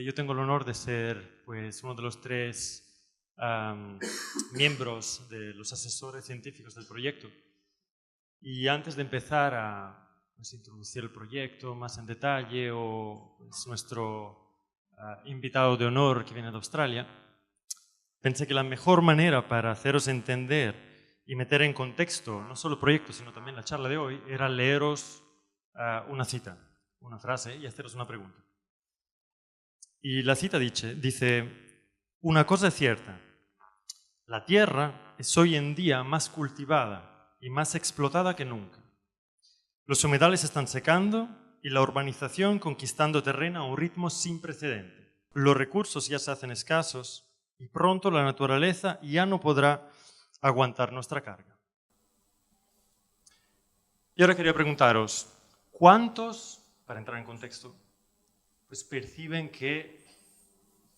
Yo tengo el honor de ser pues, uno de los 3 miembros de los asesores científicos del proyecto. Y antes de empezar a introducir el proyecto más en detalle, o pues, nuestro invitado de honor que viene de Australia, pensé que la mejor manera para haceros entender y meter en contexto no solo el proyecto, sino también la charla de hoy, era leeros una cita, una frase y haceros una pregunta. Y la cita dice, una cosa es cierta, la tierra es hoy en día más cultivada y más explotada que nunca. Los humedales están secando y la urbanización conquistando terreno a un ritmo sin precedente. Los recursos ya se hacen escasos y pronto la naturaleza ya no podrá aguantar nuestra carga. Y ahora quería preguntaros, ¿cuántos, para entrar en contexto, pues perciben que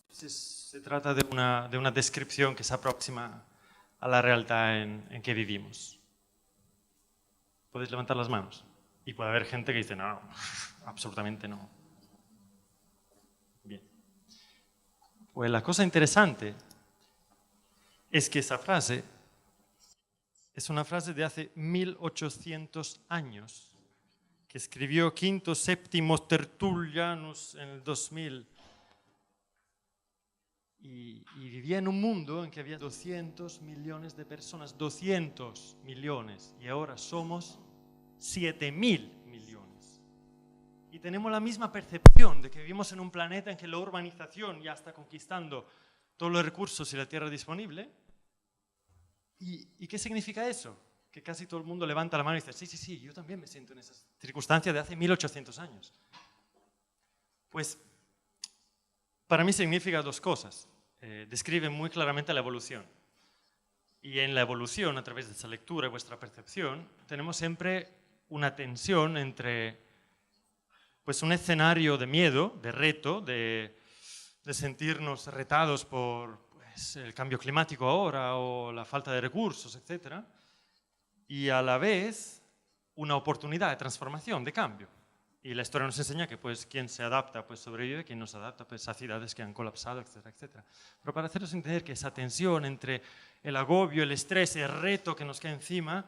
se trata de una descripción que se aproxima a la realidad en que vivimos? ¿Podéis levantar las manos? Y puede haber gente que dice, no, absolutamente no. Bien. Pues la cosa interesante es que esa frase es una frase de hace 1800 años, que escribió Quinto Séptimo Tertullianus en el 2000. Y vivía en un mundo en que había 200 millones de personas, 200 millones, y ahora somos 7.000 millones. Y tenemos la misma percepción de que vivimos en un planeta en que la urbanización ya está conquistando todos los recursos y la tierra disponible. ¿Y qué significa eso? Que casi todo el mundo levanta la mano y dice, sí, yo también me siento en esas circunstancias de hace 1800 años. Pues para mí significa 2 cosas. Describe muy claramente la evolución. Y en la evolución, a través de esa lectura y vuestra percepción, tenemos siempre una tensión entre pues, un escenario de miedo, de reto, de sentirnos retados por pues, el cambio climático ahora o la falta de recursos, etc. Y a la vez una oportunidad de transformación, de cambio. Y la historia nos enseña que pues, quien se adapta pues, sobrevive, quien no se adapta pues, a ciudades que han colapsado, etcétera, etcétera. Pero para haceros entender que esa tensión entre el agobio, el estrés, el reto que nos cae encima,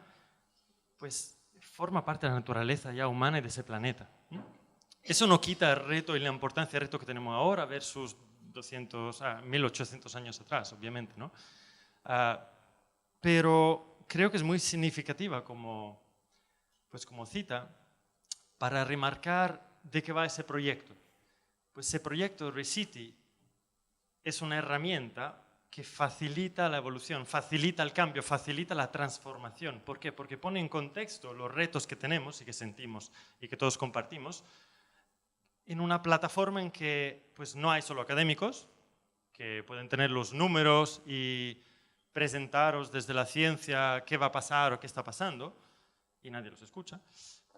pues forma parte de la naturaleza ya humana y de ese planeta. Eso no quita el reto y la importancia del reto que tenemos ahora versus 1800 años atrás, obviamente, ¿no? Pero creo que es muy significativa como cita, para remarcar de qué va ese proyecto. Pues ese proyecto ReCity es una herramienta que facilita la evolución, facilita el cambio, facilita la transformación. ¿Por qué? Porque pone en contexto los retos que tenemos y que sentimos y que todos compartimos en una plataforma en que pues, no hay solo académicos que pueden tener los números y presentaros desde la ciencia qué va a pasar o qué está pasando y nadie los escucha,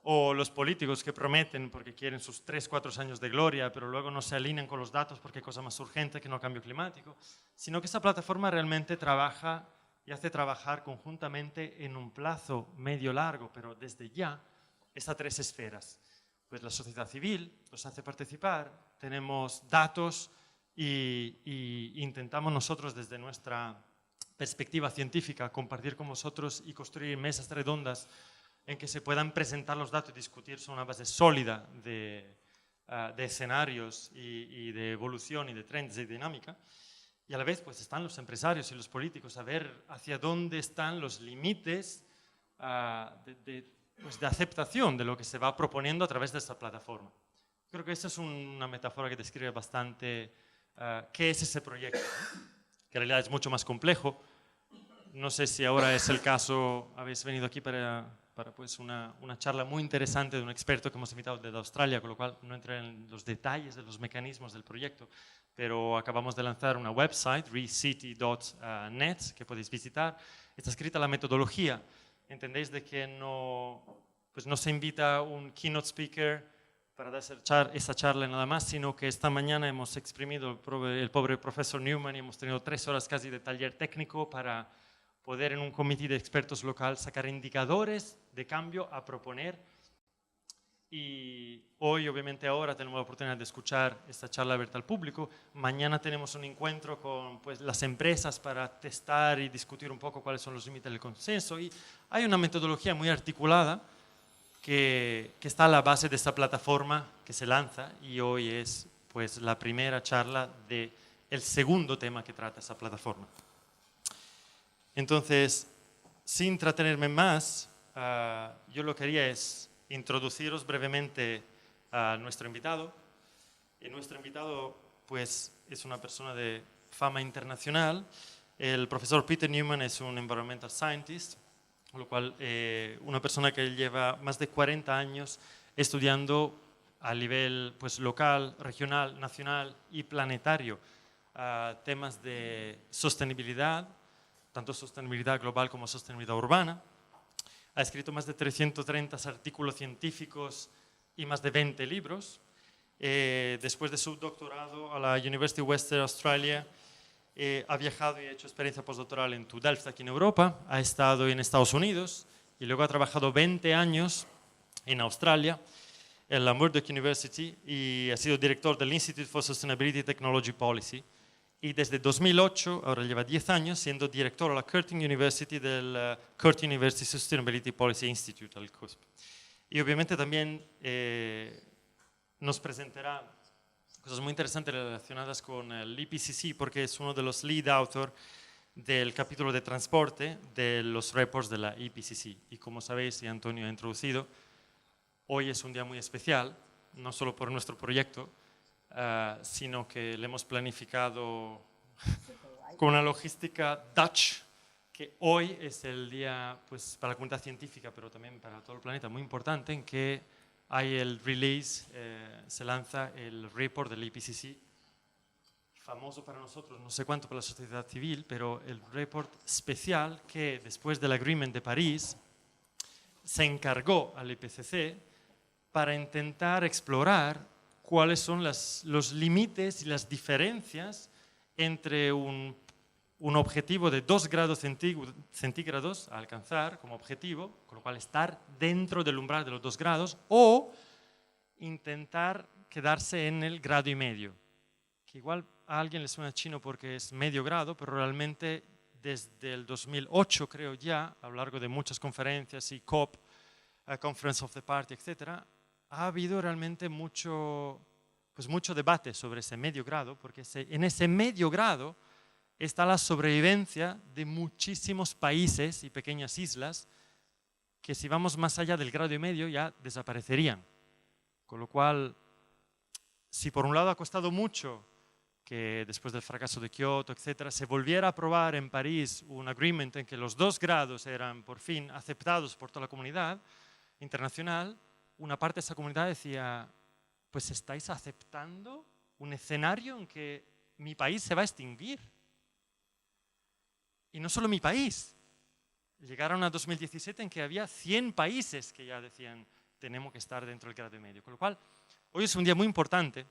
o los políticos que prometen porque quieren sus 3-4 años de gloria, pero luego no se alinean con los datos porque hay cosa más urgente que no cambio climático, sino que esta plataforma realmente trabaja y hace trabajar conjuntamente en un plazo medio-largo, pero desde ya, estas 3 esferas. Pues la sociedad civil los hace participar, tenemos datos y intentamos nosotros desde nuestra perspectiva científica compartir con vosotros y construir mesas redondas en que se puedan presentar los datos y discutir sobre una base sólida de escenarios y de evolución y de trends y dinámica. Y a la vez pues, están los empresarios y los políticos a ver hacia dónde están los límites de aceptación de lo que se va proponiendo a través de esta plataforma. Creo que esa es una metáfora que describe bastante qué es ese proyecto, que en realidad es mucho más complejo. No sé si ahora es el caso, habéis venido aquí para pues una charla muy interesante de un experto que hemos invitado desde Australia, con lo cual no entré en los detalles de los mecanismos del proyecto, pero acabamos de lanzar una website, recity.net, que podéis visitar. Está escrita la metodología. Entendéis de que no se invita un keynote speaker para dar esa charla nada más, sino que esta mañana hemos exprimido el pobre profesor Newman y hemos tenido 3 horas casi de taller técnico para poder en un comité de expertos local sacar indicadores de cambio a proponer Y hoy, obviamente ahora, tenemos la oportunidad de escuchar esta charla abierta al público. Mañana tenemos un encuentro con pues, las empresas para testar y discutir un poco cuáles son los límites del consenso. Y hay una metodología muy articulada que está a la base de esta plataforma que se lanza, y hoy es pues, la primera charla del segundo tema que trata esa plataforma. Entonces, sin entretenerme más, yo lo que quería es introduciros brevemente a nuestro invitado. Y nuestro invitado pues, es una persona de fama internacional. El profesor Peter Newman es un environmental scientist, con lo cual una persona que lleva más de 40 años estudiando a nivel pues, local, regional, nacional y planetario temas de sostenibilidad, tanto sostenibilidad global como sostenibilidad urbana. Ha escrito más de 330 artículos científicos y más de 20 libros. Después de su doctorado a la University of Western Australia, ha viajado y ha hecho experiencia postdoctoral en TU Delft aquí en Europa, ha estado en Estados Unidos y luego ha trabajado 20 años en Australia, en la Murdoch University, y ha sido director del Institute for Sustainability Technology Policy. Y desde 2008, ahora lleva 10 años, siendo director a la Curtin University del Curtin University Sustainability Policy Institute, al CUSP. Y obviamente también nos presentará cosas muy interesantes relacionadas con el IPCC, porque es uno de los lead authors del capítulo de transporte de los reports de la IPCC. Y como sabéis, y Antonio ha introducido, hoy es un día muy especial, no solo por nuestro proyecto, sino que le hemos planificado con una logística Dutch, que hoy es el día pues, para la comunidad científica, pero también para todo el planeta, muy importante, en que hay el release, se lanza el report del IPCC, famoso para nosotros, no sé cuánto para la sociedad civil, pero el report especial que después del Agreement de París se encargó al IPCC para intentar explorar cuáles son los límites y las diferencias entre un objetivo de 2 grados centígrados a alcanzar como objetivo, con lo cual estar dentro del umbral de los 2 grados, o intentar quedarse en el 1,5 grados, que igual a alguien le suena chino porque es medio grado, pero realmente desde el 2008, creo ya, a lo largo de muchas conferencias y COP, Conference of the Party, etc., ha habido realmente mucho debate sobre ese medio grado, porque en ese medio grado está la sobrevivencia de muchísimos países y pequeñas islas que si vamos más allá del 1,5 grados ya desaparecerían. Con lo cual, si por un lado ha costado mucho que después del fracaso de Kioto, etc., se volviera a aprobar en París un agreement en que los 2 grados eran por fin aceptados por toda la comunidad internacional, una parte de esa comunidad decía, pues estáis aceptando un escenario en que mi país se va a extinguir. Y no solo mi país. Llegaron a 2017 en que había 100 países que ya decían, tenemos que estar dentro del 1,5 grados. Con lo cual, hoy es un día muy importante,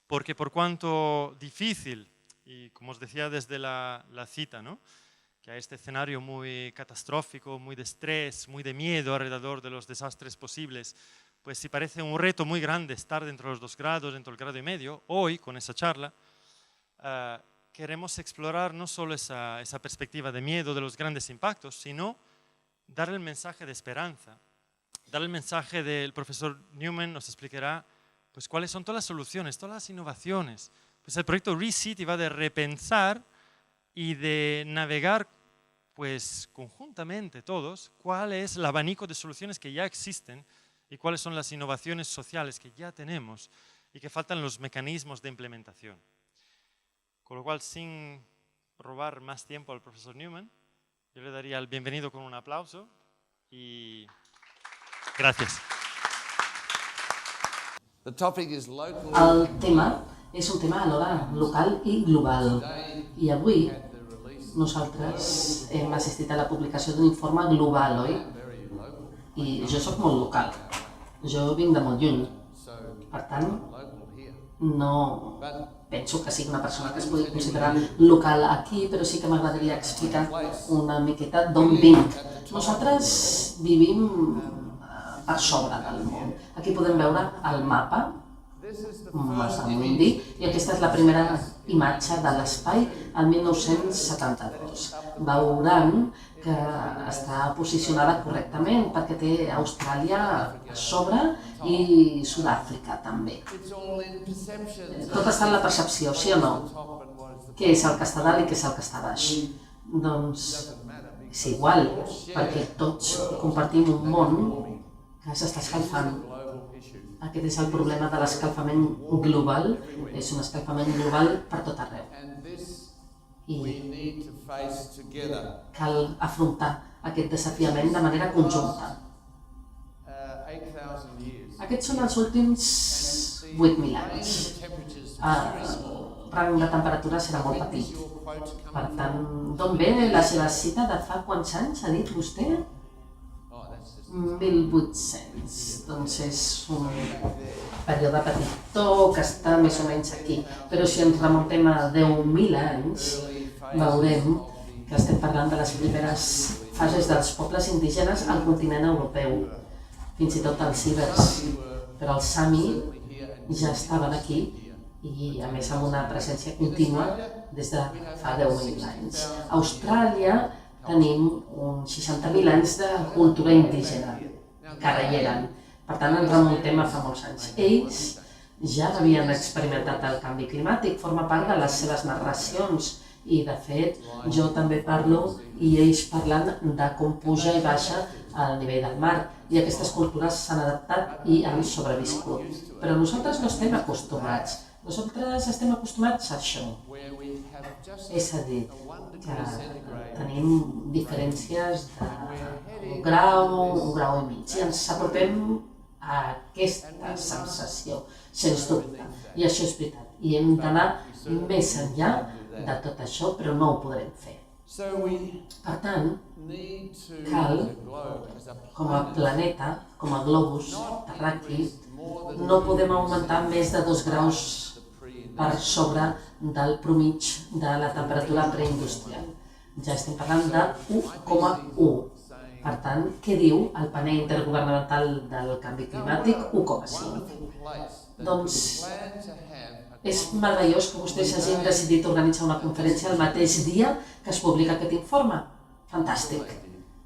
porque por cuanto difícil, y como os decía desde la cita, ¿no?, que hay este escenario muy catastrófico, muy de estrés, muy de miedo alrededor de los desastres posibles, pues si parece un reto muy grande estar dentro de los 2 grados, dentro del 1,5 grados, hoy con esa charla queremos explorar no solo esa perspectiva de miedo de los grandes impactos, sino dar el mensaje de esperanza, dar el mensaje del profesor Newman, nos explicará pues, cuáles son todas las soluciones, todas las innovaciones. Pues el proyecto ReCity va de repensar y de navegar pues, conjuntamente todos cuál es el abanico de soluciones que ya existen y cuáles son las innovaciones sociales que ya tenemos y que faltan los mecanismos de implementación. Con lo cual, sin robar más tiempo al profesor Newman, yo le daría el bienvenido con un aplauso y gracias. El tema és un tema alhora local i global. I avui nosaltres hem assistit a la publicació d'un informe global, oi? I jo sóc molt local. Jo vinc de molt lluny. Per tant, no penso que sigui una persona que es pugui considerar local aquí, però sí que m'agradaria explicar una miqueta d'on vinc. Nosaltres vivim per sobre del món. Aquí podem veure el mapa Masamundi i aquesta és la primera imatge de l'espai el 1972. Veuran que està posicionada correctament perquè té Austràlia a sobre i Sud-àfrica també. Tot està en la percepció, sí o no? Què és el que està dalt i què és el que està baix? Doncs és igual, perquè tots compartim un món que s'està escalfant. Aquest és el problema de l'escalfament global, és un escalfament global per tot arreu. I cal afrontar aquest desafiament de manera conjunta. Aquests són els últims 8.000 anys. El rang de temperatura serà molt petit. Per tant, d'on ve la seva cita de fa quants anys, ha dit vostè? 1.800, doncs és un període petitó que està més o menys aquí. Però si ens remuntem a 10.000 anys, veurem que estem parlant de les primeres fases dels pobles indígenes al continent europeu, fins i tot els ibers. Però els sami ja estaven aquí i a més amb una presència contínua des de fa 10.000 anys. A Austràlia tenim uns 60.000 anys de cultura indígena, que ara hi eren. Per tant, ens remuntem a fa molts anys. Ells ja havien experimentat el canvi climàtic, forma part de les seves narracions i, de fet, jo també parlo i ells parlen de com puja i baixa el nivell del mar i aquestes cultures s'han adaptat i han sobreviscut. Però nosaltres no estem acostumats. Nosaltres estem acostumats a això. És a dir, que tenim diferències d'un grau i mig i ens apropem a aquesta sensació, sens dubte. I això és veritat. I hem d'anar més enllà de tot això, però no ho podrem fer. Per tant, cal, com a planeta, com a globus terraqüi, no podem augmentar més de 2 graus per sobre del promig de la temperatura preindustrial. Ja estem parlant de 1,1. Per tant, què diu el panel intergovernamental del canvi climàtic? 1,5. Doncs és meravellós que vostès hagin decidit organitzar una conferència el mateix dia que es publica aquest informe. Fantàstic.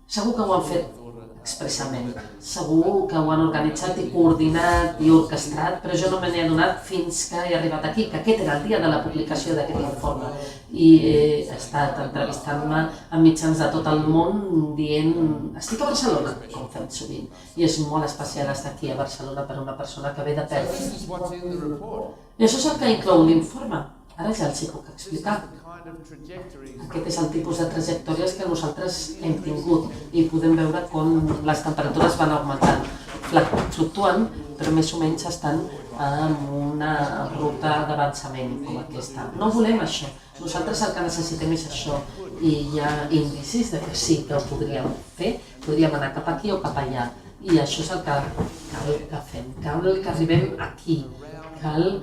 Segur que ho han fet expressament. Segur que ho han organitzat i coordinat i orquestrat, però jo no me n'he adonat fins que he arribat aquí, que aquest era el dia de la publicació d'aquest informe. I he estat entrevistant-me amb mitjans de tot el món dient estic a Barcelona, com fem sovint. I és molt especial estar aquí a Barcelona per una persona que ve de Perth. I això és el que inclou l'informe. Ara ja els hi puc explicar. Aquest és el tipus de trajectòries que nosaltres hem tingut i podem veure com les temperatures van augmentant, fluctuant, però més o menys estan en una ruta d'avançament com aquesta. No volem això, nosaltres el que necessitem és això i hi ha indicis de que sí que ho podríem fer, podríem anar cap aquí o cap allà i això és el que cal que fem, cal que arribem aquí, cal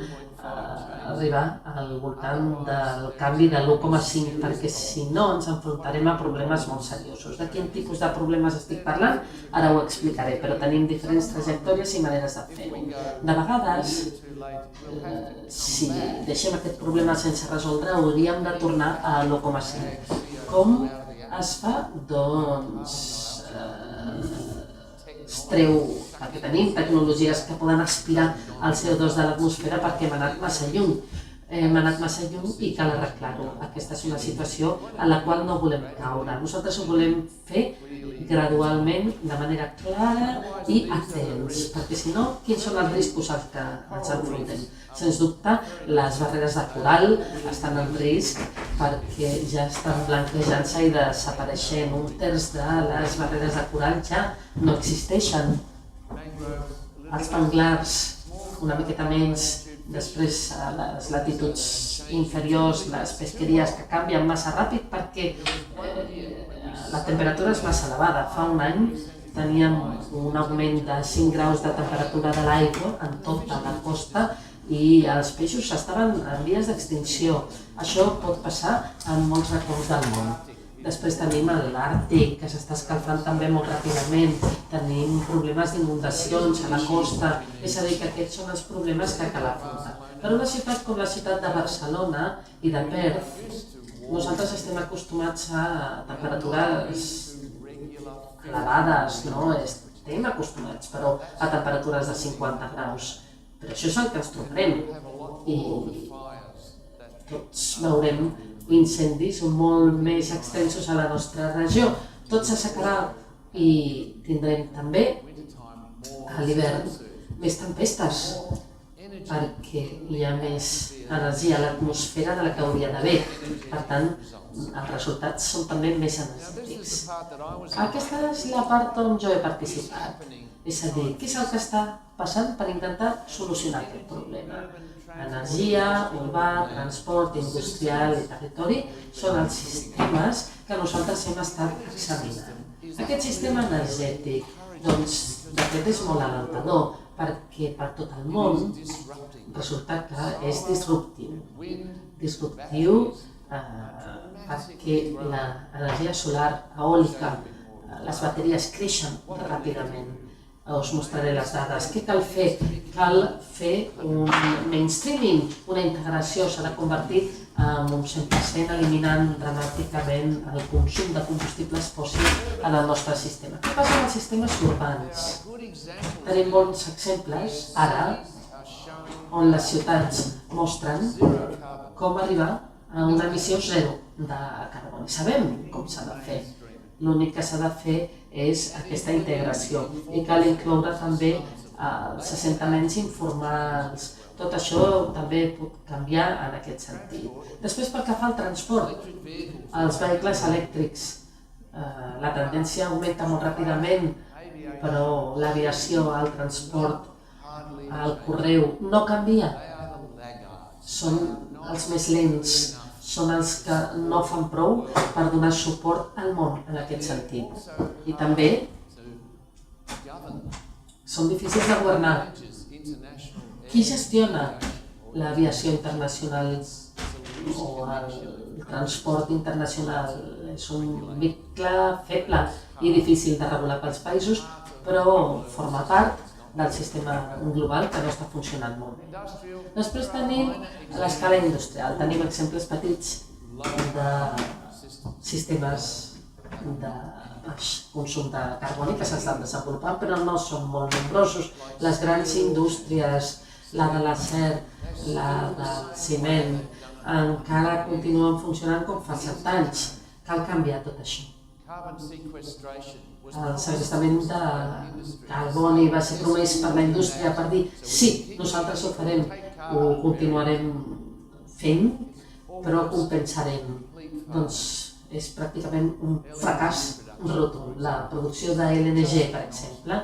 arribar al voltant del canvi de l'1,5 perquè si no ens enfrontarem a problemes molt seriosos. De quin tipus de problemes estic parlant? Ara ho explicaré, però tenim diferents trajectòries i maneres de fer-ho. De vegades, si deixem aquest problema sense resoldre, hauríem de tornar a l'1,5. Com es fa? Doncs es treu, perquè tenim tecnologies que poden aspirar el CO2 de l'atmosfera perquè hem anat massa lluny. Hem anat massa lluny i cal arreglar-ho. Aquesta és una situació a la qual no volem caure. Nosaltres ho volem fer gradualment, de manera clara i a temps, perquè si no, quins són els riscos als que ens enfrontem? Sens dubte, les barreres de coral estan en risc perquè ja estan blanquejant-se i desapareixent. 1/3 de les barreres de coral ja no existeixen. Els manglars, una miqueta menys, després a les latituds inferiors, les pesqueries que canvien massa ràpid perquè la temperatura és massa elevada. Fa un any teníem un augment de 5 graus de temperatura de l'aigua en tota la costa i els peixos estaven en vies d'extinció. Això pot passar en molts racons del món. Després tenim l'Àrtic, que s'està escalfant també molt ràpidament. Tenim tenim problemes d'inundacions a la costa, és a dir, que aquests són els problemes que cal afrontar. Per una ciutat com la ciutat de Barcelona i de Perth, nosaltres estem acostumats a temperatures elevades, no? Estem acostumats, però a temperatures de 50 graus. Però això és el que ens trobarem. I tots veurem incendis molt més extensos a la nostra regió. Tot s'assecarà i tindrem també a l'hivern més tempestes, perquè hi ha més energia a l'atmosfera de la que hauria d'haver. Per tant, els resultats són també més energètics. Aquesta és la part on jo he participat. És a dir, què és el que està passant per intentar solucionar aquest problema? Energia, urbà, transport, industrial i territori són els sistemes que nosaltres hem estat examinant. Aquest sistema energètic, doncs, de fet és molt alentador, perquè per tot el món resulta que és disruptiu. Disruptiu perquè l'energia solar, eòlica, les bateries creixen ràpidament. Us mostraré les dades. Què cal fer? Cal fer un mainstreaming, una integració, s'ha de convertir en un 100%, eliminant dramàticament el consum de combustibles fòssils en el nostre sistema. Què passa amb els sistemes urbans? Tenim bons exemples, ara, on les ciutats mostren com arribar a una emissió zero de carboni. Sabem com s'ha de fer. L'únic que s'ha de fer és aquesta integració i cal incloure també els assentaments informals. Tot això també pot canviar en aquest sentit. Després, pel que fa al transport, els vehicles elèctrics, la tendència augmenta molt ràpidament, però l'aviació, el transport, el correu no canvia. Són els més lents, són els que no fan prou per donar suport al món en aquest sentit. I també són difícils de governar. Qui gestiona l'aviació internacional o el transport internacional? És un vehicle feble i difícil de regular pels països, però forma part del sistema global que no està funcionant molt bé. Després tenim l'escala industrial, tenim exemples petits de sistemes de consum de carboni que s'estan desenvolupant, però no són molt nombrosos. Les grans indústries, la de l'acer, la del ciment, encara continuen funcionant com fa 7 anys. Cal canviar tot això. El segrestament de carboni va ser promès per la indústria per dir sí, nosaltres ho farem, ho continuarem fent, però compensarem. Doncs és pràcticament un fracàs rotund. La producció de LNG, per exemple,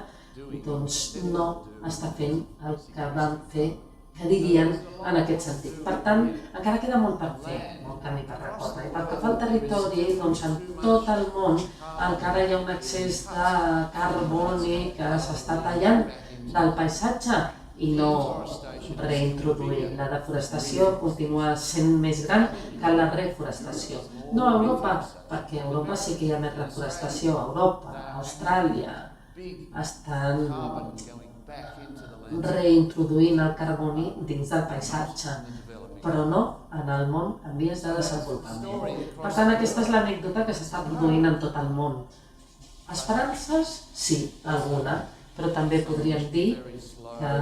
doncs no està fent el que van fer, que dirien en aquest sentit. Per tant, encara queda molt per fer, molt camí per recórrer. Pel que fa al territori, doncs en tot el món encara hi ha un excés de carboni que s'està tallant del paisatge i no reintroduint. La deforestació continua sent més gran que la reforestació. No a Europa, perquè a Europa sí que hi ha més reforestació. A Europa, a Austràlia, estan reintroduint el carboni dins del paisatge, però no en el món en vies de desenvolupament. Per tant, aquesta és l'anècdota que s'està produint en tot el món. Esperances? Sí, alguna, però també podríem dir que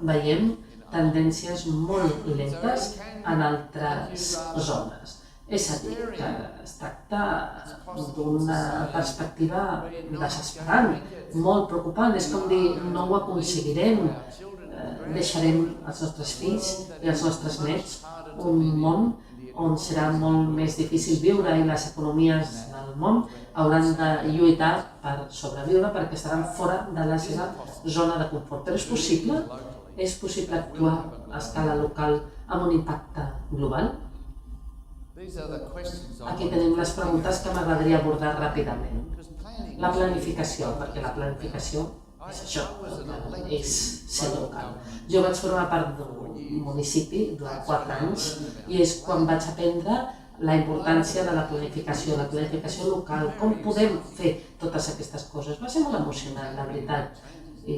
veiem tendències molt lentes en altres zones. És a dir, que es tracta d'una perspectiva desesperant, molt preocupant. És com dir, no ho aconseguirem, deixarem als nostres fills i als nostres nets un món on serà molt més difícil viure i les economies del món hauran de lluitar per sobreviure perquè estaran fora de la seva zona de confort. Però és possible actuar a escala local amb un impacte global? Aquí tenim les preguntes que m'agradaria abordar ràpidament. La planificació, perquè la planificació és això, és ser local. Jo vaig formar part d'un municipi durant 4 anys i és quan vaig aprendre la importància de la planificació local, com podem fer totes aquestes coses. Va ser molt emocionant, la veritat, i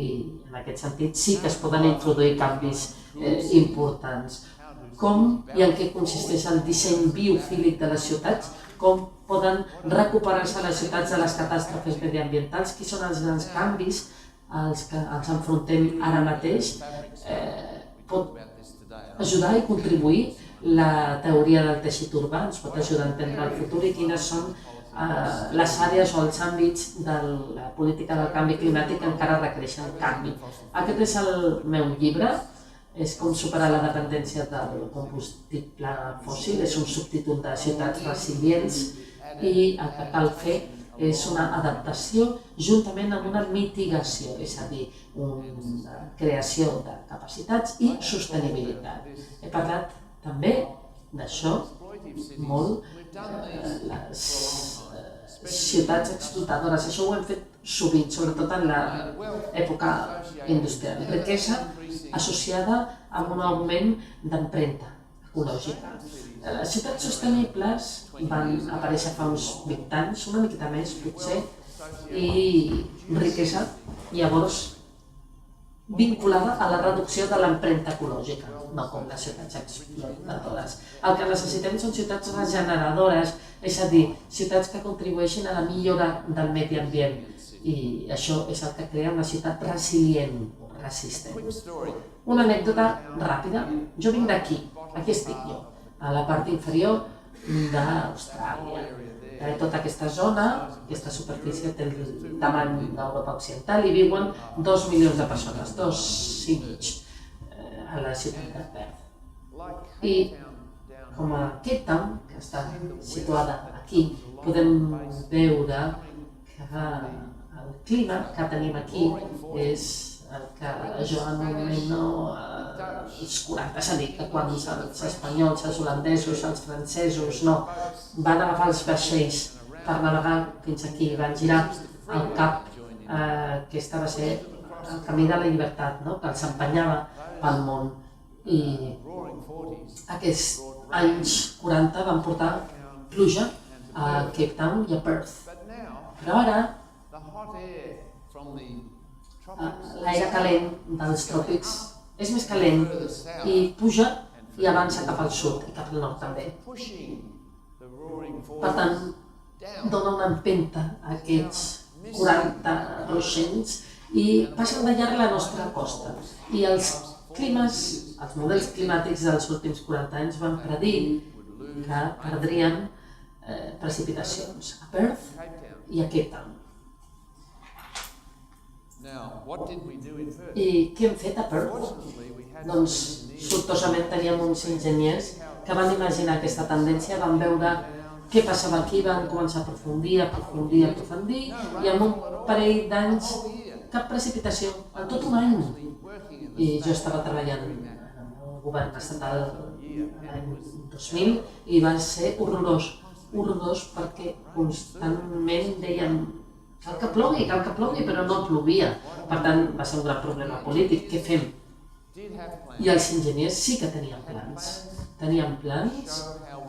en aquest sentit sí que es poden introduir canvis importants. Com i en què consisteix el disseny biofílic de les ciutats, com poden recuperar-se les ciutats de les catàstrofes mediambientals, quins són els grans canvis als que ens enfrontem ara mateix, pot ajudar i contribuir la teoria del teixit urbà, ens pot ajudar a entendre el futur i quines són les àrees o els àmbits de la política del canvi climàtic que encara requereixen canvi. Aquest és el meu llibre, és com superar la dependència del combustible fòssil, és un subtítol de ciutats resilients i el que cal fer és una adaptació juntament amb una mitigació, és a dir, una creació de capacitats i sostenibilitat. He parlat també d'això molt, les ciutats explotadores, això ho hem fet sovint, sobretot en l'època industrial. Riquesa associada amb un augment d'empremta ecològica. Les ciutats sostenibles van aparèixer fa uns 20 anys, una miqueta més potser, i riquesa llavors vinculada a la reducció de l'empremta ecològica, no com les ciutats explotadores. El que necessitem són ciutats regeneradores, és a dir, ciutats que contribueixin a la millora del medi ambient, i això és el que crea una ciutat resilient, resistent. Una anècdota ràpida. Jo vinc d'aquí, aquí estic jo, a la part inferior d'Austràlia. Tota aquesta zona, aquesta superfície té el tamany d'Europa Occidental i viuen 2 milions de persones, 2 i mig, a la ciutat de Perth. I com a Cape Town, que està situada aquí, podem veure que el clima que tenim aquí és el que jo anomeno els 40, és a dir, que quan els espanyols, els holandesos, els francesos van agafar els vaixells per navegar fins aquí, van girar el cap, aquesta va ser el camí de la llibertat, que els empenyava pel món. I aquests anys 40 van portar pluja a Cape Town i a Perth. Però ara l'aire calent dels tròpics és més calent i puja i avança cap al sud i cap al nord també. Per tant, dona una empenta a aquests 40 roixents i passen de llarg la nostra costa. I els models climàtics dels últims 40 anys van predir que perdrien precipitacions a Perth i a Cape Town. I què hem fet a Perth? Doncs sortosament teníem uns enginyers que van imaginar aquesta tendència, van veure què passava aquí, van començar a aprofundir i en un parell d'anys cap precipitació, en tot un any. I jo estava treballant en el govern estatal l'any 2000 i va ser horrorós perquè constantment deien cal que plogui, però no plovia. Per tant, va ser un gran problema polític. Què fem? I els enginyers sí que tenien plans. Tenien plans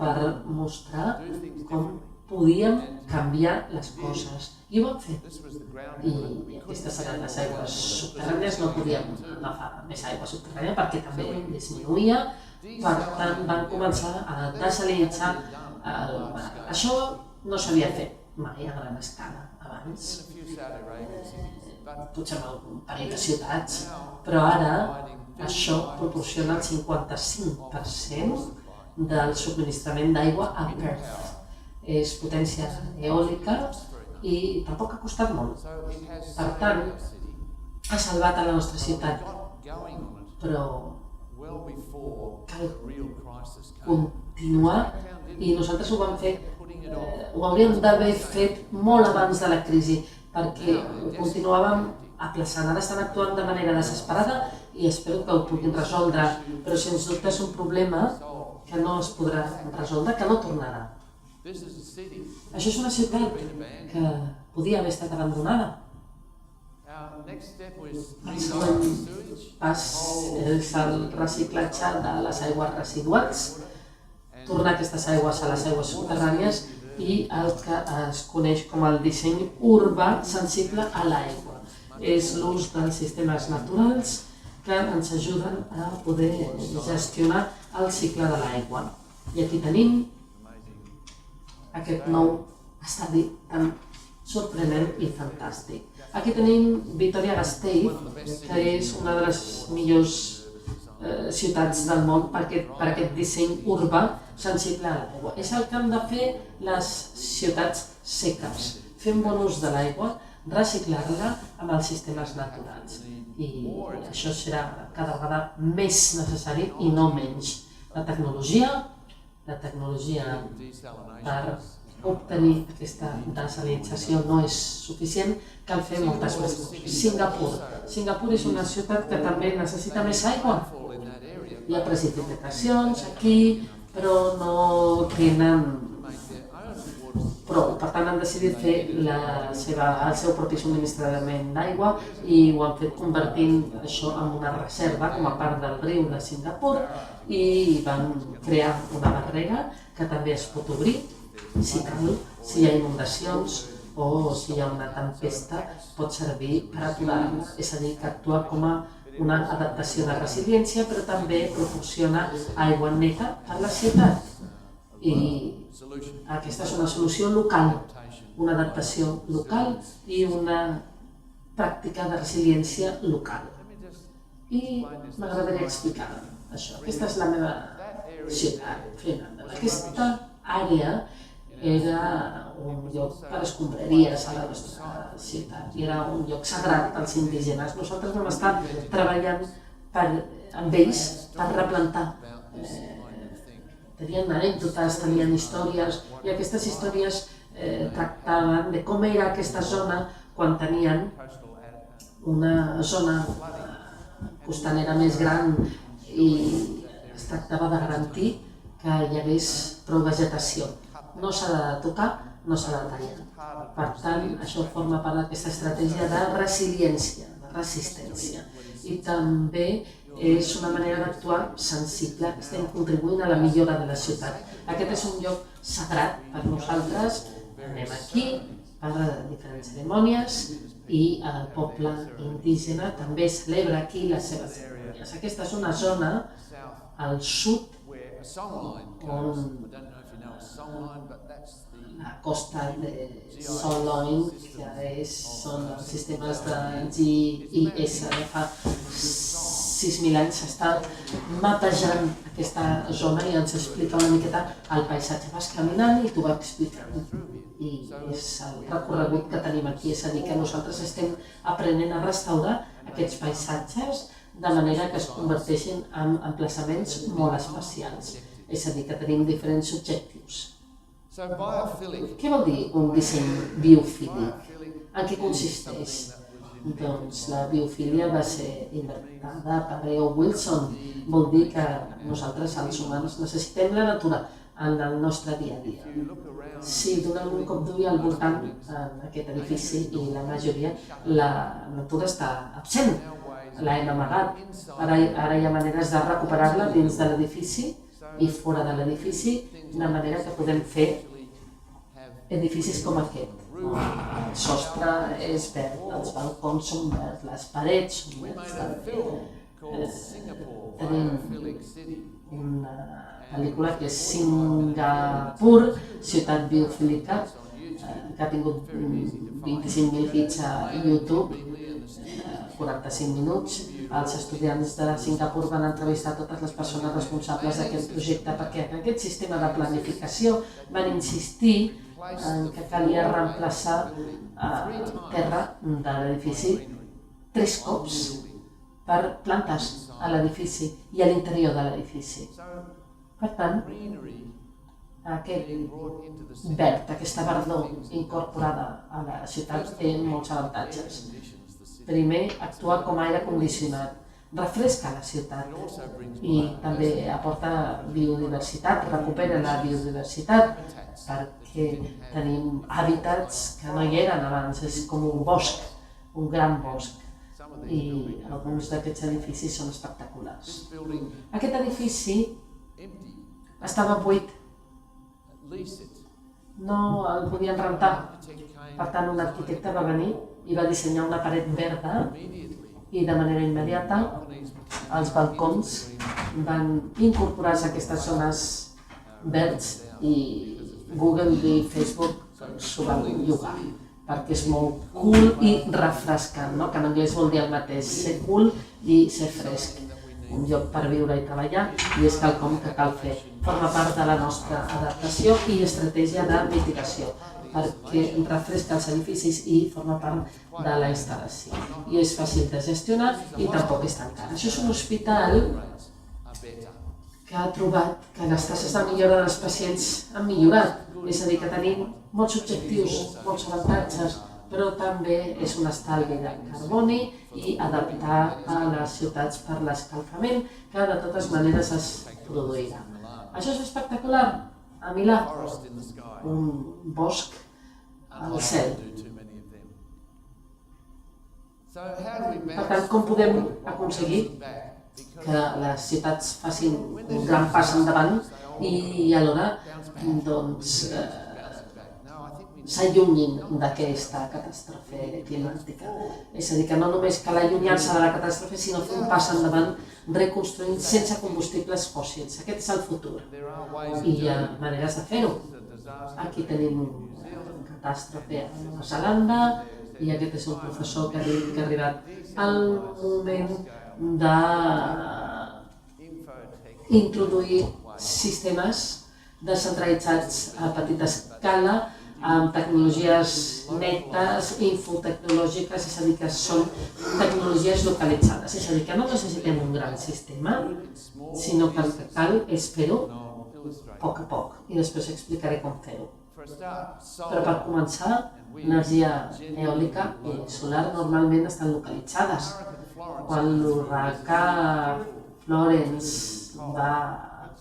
per mostrar com podíem canviar les coses. I ho vam fer. I aquestes seran les aigües subterrànies, no podíem agafar més aigua subterrània perquè també disminuïa. Per tant, van començar a desalinitzar el mar. Això no s'havia fet mai a gran escala abans, potser en un parell de ciutats, però ara això proporciona el 55% del subministrament d'aigua a Perth. És potència eòlica i tampoc ha costat molt. Per tant, ha salvat a la nostra ciutat, però cal continuar i nosaltres ho vam fer. Ho hauríem d'haver fet molt abans de la crisi, perquè ho continuàvem aplaçant. Ara estan actuant de manera desesperada i espero que ho puguin resoldre, però sens dubte és un problema que no es podrà resoldre, que no tornarà. Això és una ciutat que podia haver estat abandonada. El següent pas és el reciclatge de les aigües residuals. tornar aquestes aigües a les aigües subterrànies i el que es coneix com el disseny urbà sensible a l'aigua. És l'ús dels sistemes naturals que ens ajuden a poder gestionar el cicle de l'aigua. I aquí tenim aquest nou estadi tan sorprenent i fantàstic. Aquí tenim Vitoria-Gasteiz, que és una de les millors ciutats del món per aquest disseny urbà sensible a l'aigua. És el que han de fer les ciutats seques, fer un bon ús de l'aigua, reciclar-la amb els sistemes naturals. I això serà cada vegada més necessari i no menys. La tecnologia per obtenir aquesta desalinització no és suficient, cal fer moltes més coses. Singapur és una ciutat que també necessita més aigua. Hi ha precipitacions aquí, però no tenen prou. Per tant, han decidit fer el seu propi subministrament d'aigua i ho han fet convertint això en una reserva com a part del riu de Singapur i van crear una barrera que també es pot obrir si cal, si hi ha inundacions o si hi ha una tempesta, pot servir per aturar-la. És a dir, que actua com a una adaptació de resiliència, però també proporciona aigua neta a la ciutat. I aquesta és una solució local, una adaptació local i una pràctica de resiliència local. I m'agradaria explicar això. Aquesta és la meva ciutat, Fremantle. Aquesta àrea era un lloc per escombraries a la nostra ciutat, era un lloc sagrat als indígenes. Nosaltres vam estar treballant amb ells per replantar. Tenien anècdotes, tenien històries, i aquestes històries tractaven de com era aquesta zona quan tenien una zona costanera més gran i es tractava de garantir que hi hagués prou vegetació. No s'ha de tocar, no s'ha de tallar. Per tant, això forma part d'aquesta estratègia de resiliència, de resistència. I també és una manera d'actuar sensible, estem contribuint a la millora de la ciutat. Aquest és un lloc sagrat per nosaltres, anem aquí per diferents cerimònies i el poble indígena també celebra aquí les seves cerimònies. Aquesta és una zona al sud on la costa de Songline, que són els sistemes de GIS, de fa 6.000 anys s'està mapejant aquesta zona i ens explica una miqueta el paisatge. Vas caminant i t'ho va explicant. I és el recorregut que tenim aquí, és a dir, que nosaltres estem aprenent a restaurar aquests paisatges de manera que es converteixin en emplaçaments molt especials. És a dir, que tenim diferents objectius. Què vol dir un disseny biofílic? En què consisteix? Doncs la biofília va ser inventada per E.O. Wilson. Vol dir que nosaltres, els humans, necessitem la natura en el nostre dia a dia. Si donem un cop d'ull al voltant d'aquest edifici i la majoria, la natura està absent. L'hem amagat. Ara hi ha maneres de recuperar-la dins de l'edifici i fora de l'edifici, de manera que podem fer edificis com aquest. El sostre és verd, els balcons són verds, les parets són verds. Tenim una pel·lícula que és Singapur, ciutat biofílica, que ha tingut 25.000 hits a YouTube, 45 minuts. Els estudiants de Singapur van entrevistar totes les persones responsables d'aquest projecte perquè en aquest sistema de planificació van insistir en que calia reemplaçar terra de l'edifici 3 cops per plantes a l'edifici i a l'interior de l'edifici. Per tant, aquest verd, aquesta verdor incorporada a la ciutat té molts avantatges. Primer, actua com a aire condicionat, refresca la ciutat i també aporta biodiversitat, recupera la biodiversitat perquè tenim hàbitats que no hi eren abans, és com un bosc, un gran bosc i alguns d'aquests edificis són espectaculars. Aquest edifici estava buit no el podien rentar. Per tant, un arquitecte va venir i va dissenyar una paret verda i de manera immediata els balcons van incorporar-se a aquestes zones verds i Google i Facebook s'ho van llogar perquè és molt cool i refrescant, no? Que en anglès vol dir el mateix, ser cool i ser fresc. Un lloc per viure i treballar i és quelcom que cal fer. Forma part de la nostra adaptació i estratègia de mitigació perquè refresca els edificis i forma part de la instal·lació. I és fàcil de gestionar i tampoc és tan car. Això és un hospital que ha trobat que les tasses de millora dels pacients han millorat. És a dir, que tenim molts objectius, molts avantatges, però també és un estalvi de carboni i adaptar a les ciutats per l'escalfament, que de totes maneres es produirà. Això és espectacular. A Milà, un bosc al cel. Per tant, com podem aconseguir que les ciutats facin un gran pas endavant i alhora s'allunyin d'aquesta catàstrofe climàtica? És a dir, que no només cal allunyar-se de la catàstrofe, sinó fer un pas endavant reconstruint sense combustibles fòssils. Aquest és el futur. I hi ha maneres de fer-ho. Aquí tenim una catàstrofe a Nova Zelanda i aquest és un professor que ha dit que ha arribat el moment d'introduir sistemes descentralitzats a petita escala amb tecnologies netes, infotecnològiques, és a dir, que són tecnologies localitzades. És a dir, que no necessitem un gran sistema, sinó que el que cal és fer-ho a poc i després explicaré com fer-ho. Però per començar, l'energia eòlica i solar normalment estan localitzades. Quan l'huracà Florence va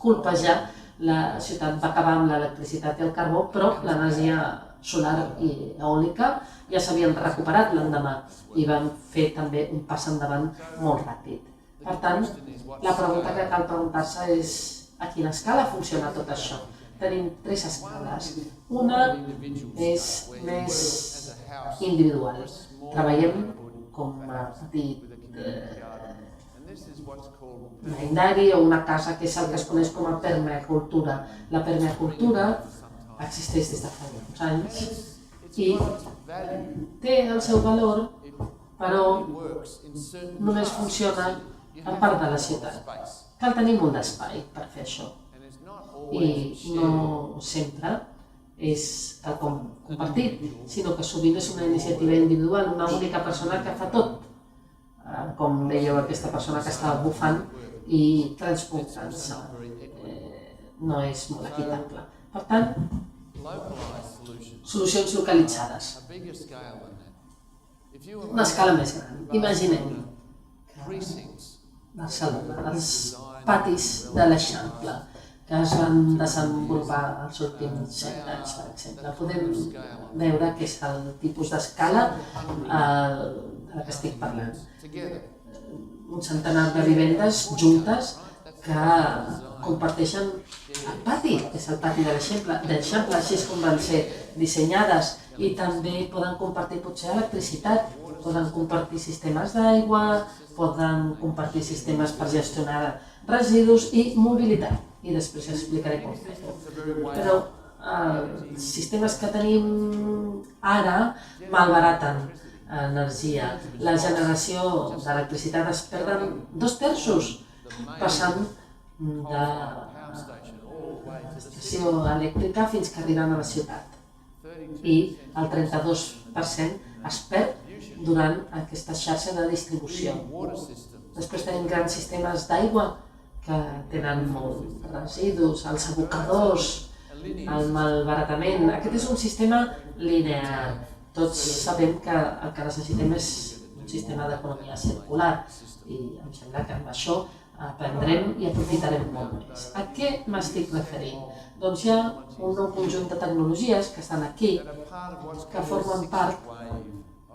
colpejar, la ciutat va acabar amb l'electricitat i el carbó, però l'energia solar i eòlica ja s'havien recuperat l'endemà i van fer també un pas endavant molt ràpid. Per tant, la pregunta que cal preguntar-se és a quina escala funciona tot això. Tenim 3 escales. Una és més individual. Treballem com a petit veïnari o una casa que és el que es coneix com a permacultura. La permacultura existeix des de fa uns anys i té el seu valor, però només funciona en part de la ciutat. Cal tenir molt d'espai per fer això i no sempre és quelcom compartit, sinó que sovint és una iniciativa individual, una única persona que fa tot. Com veieu, aquesta persona que estava bufant i transportant-se no és molt equitable. Per tant, solucions localitzades. Una escala més gran. Imaginem que Barcelona, els patis de l'Eixample, que es van desenvolupar els últims 7 anys, per exemple. Podem veure que és el tipus d'escala de la que estic parlant. Un centenar de vivendes juntes que comparteixen el pati, que és el pati de l'Eixample, així és com van ser dissenyades, i també poden compartir potser electricitat, poden compartir sistemes d'aigua, poden compartir sistemes per gestionar residus i mobilitat, i després explicaré com fer-ho. Però els sistemes que tenim ara malbaraten energia. La generació d'electricitat es perden 2/3 passant de l'estació elèctrica fins que arriben a la ciutat. I el 32% es perd durant aquesta xarxa de distribució. Després tenim grans sistemes d'aigua que tenen molts residus, els abocadors, el malbaratament. Aquest és un sistema linear. Tots sabem que el que necessitem és un sistema d'economia circular i em sembla que amb això aprendrem i aprofitarem molt més. A què m'estic referint? Doncs hi ha un nou conjunt de tecnologies que estan aquí, que formen part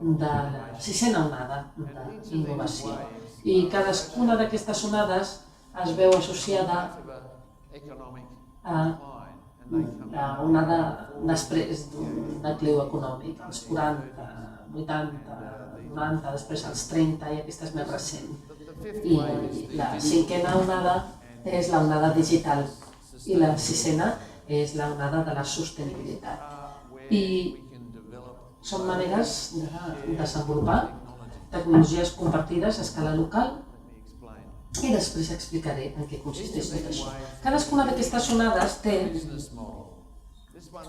de la 6a onada d'innovació. I cadascuna d'aquestes onades es veu associada a l'onada després d'un decliu econòmic, als 40, 80, 90, després als 30 i aquesta és més recent. I la cinquena onada és l'onada digital i la sisena és l'onada de la sostenibilitat. I són maneres de desenvolupar tecnologies compartides a escala local i després explicaré en què consisteix tot això. Cadascuna d'aquestes onades té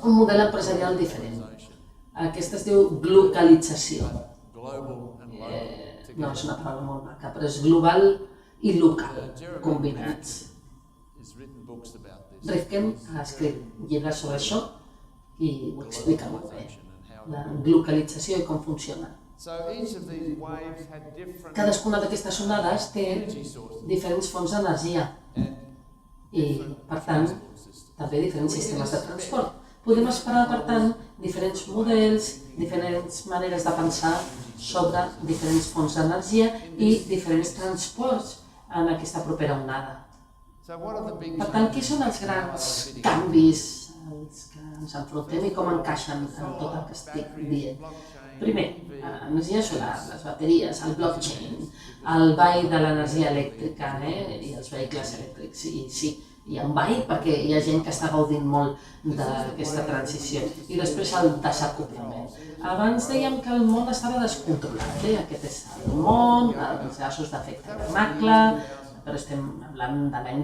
un model empresarial diferent. Aquesta es diu globalització. No és una paraula molt maca, però és global i local combinats. Rifkin ha escrit llibres sobre això i ho explica molt bé, la globalització i com funciona. Cadascuna d'aquestes onades té diferents fonts d'energia i, per tant, també diferents sistemes de transport. Podem esperar, per tant, diferents models, diferents maneres de pensar sobre diferents fonts d'energia i diferents transports en aquesta propera onada. Per tant, quins són els grans canvis als que ens enfrontem i com encaixen en tot el que estic dient? Primer, energia solar, les bateries, el blockchain, el ball de l'energia elèctrica i els vehicles elèctrics. I sí, hi ha un ball perquè hi ha gent que està gaudint molt d'aquesta transició. I després el desacoplament. Abans dèiem que el món estava descontrolat, aquest és el món, els gasos d'efecte hivernacle, però estem parlant de l'any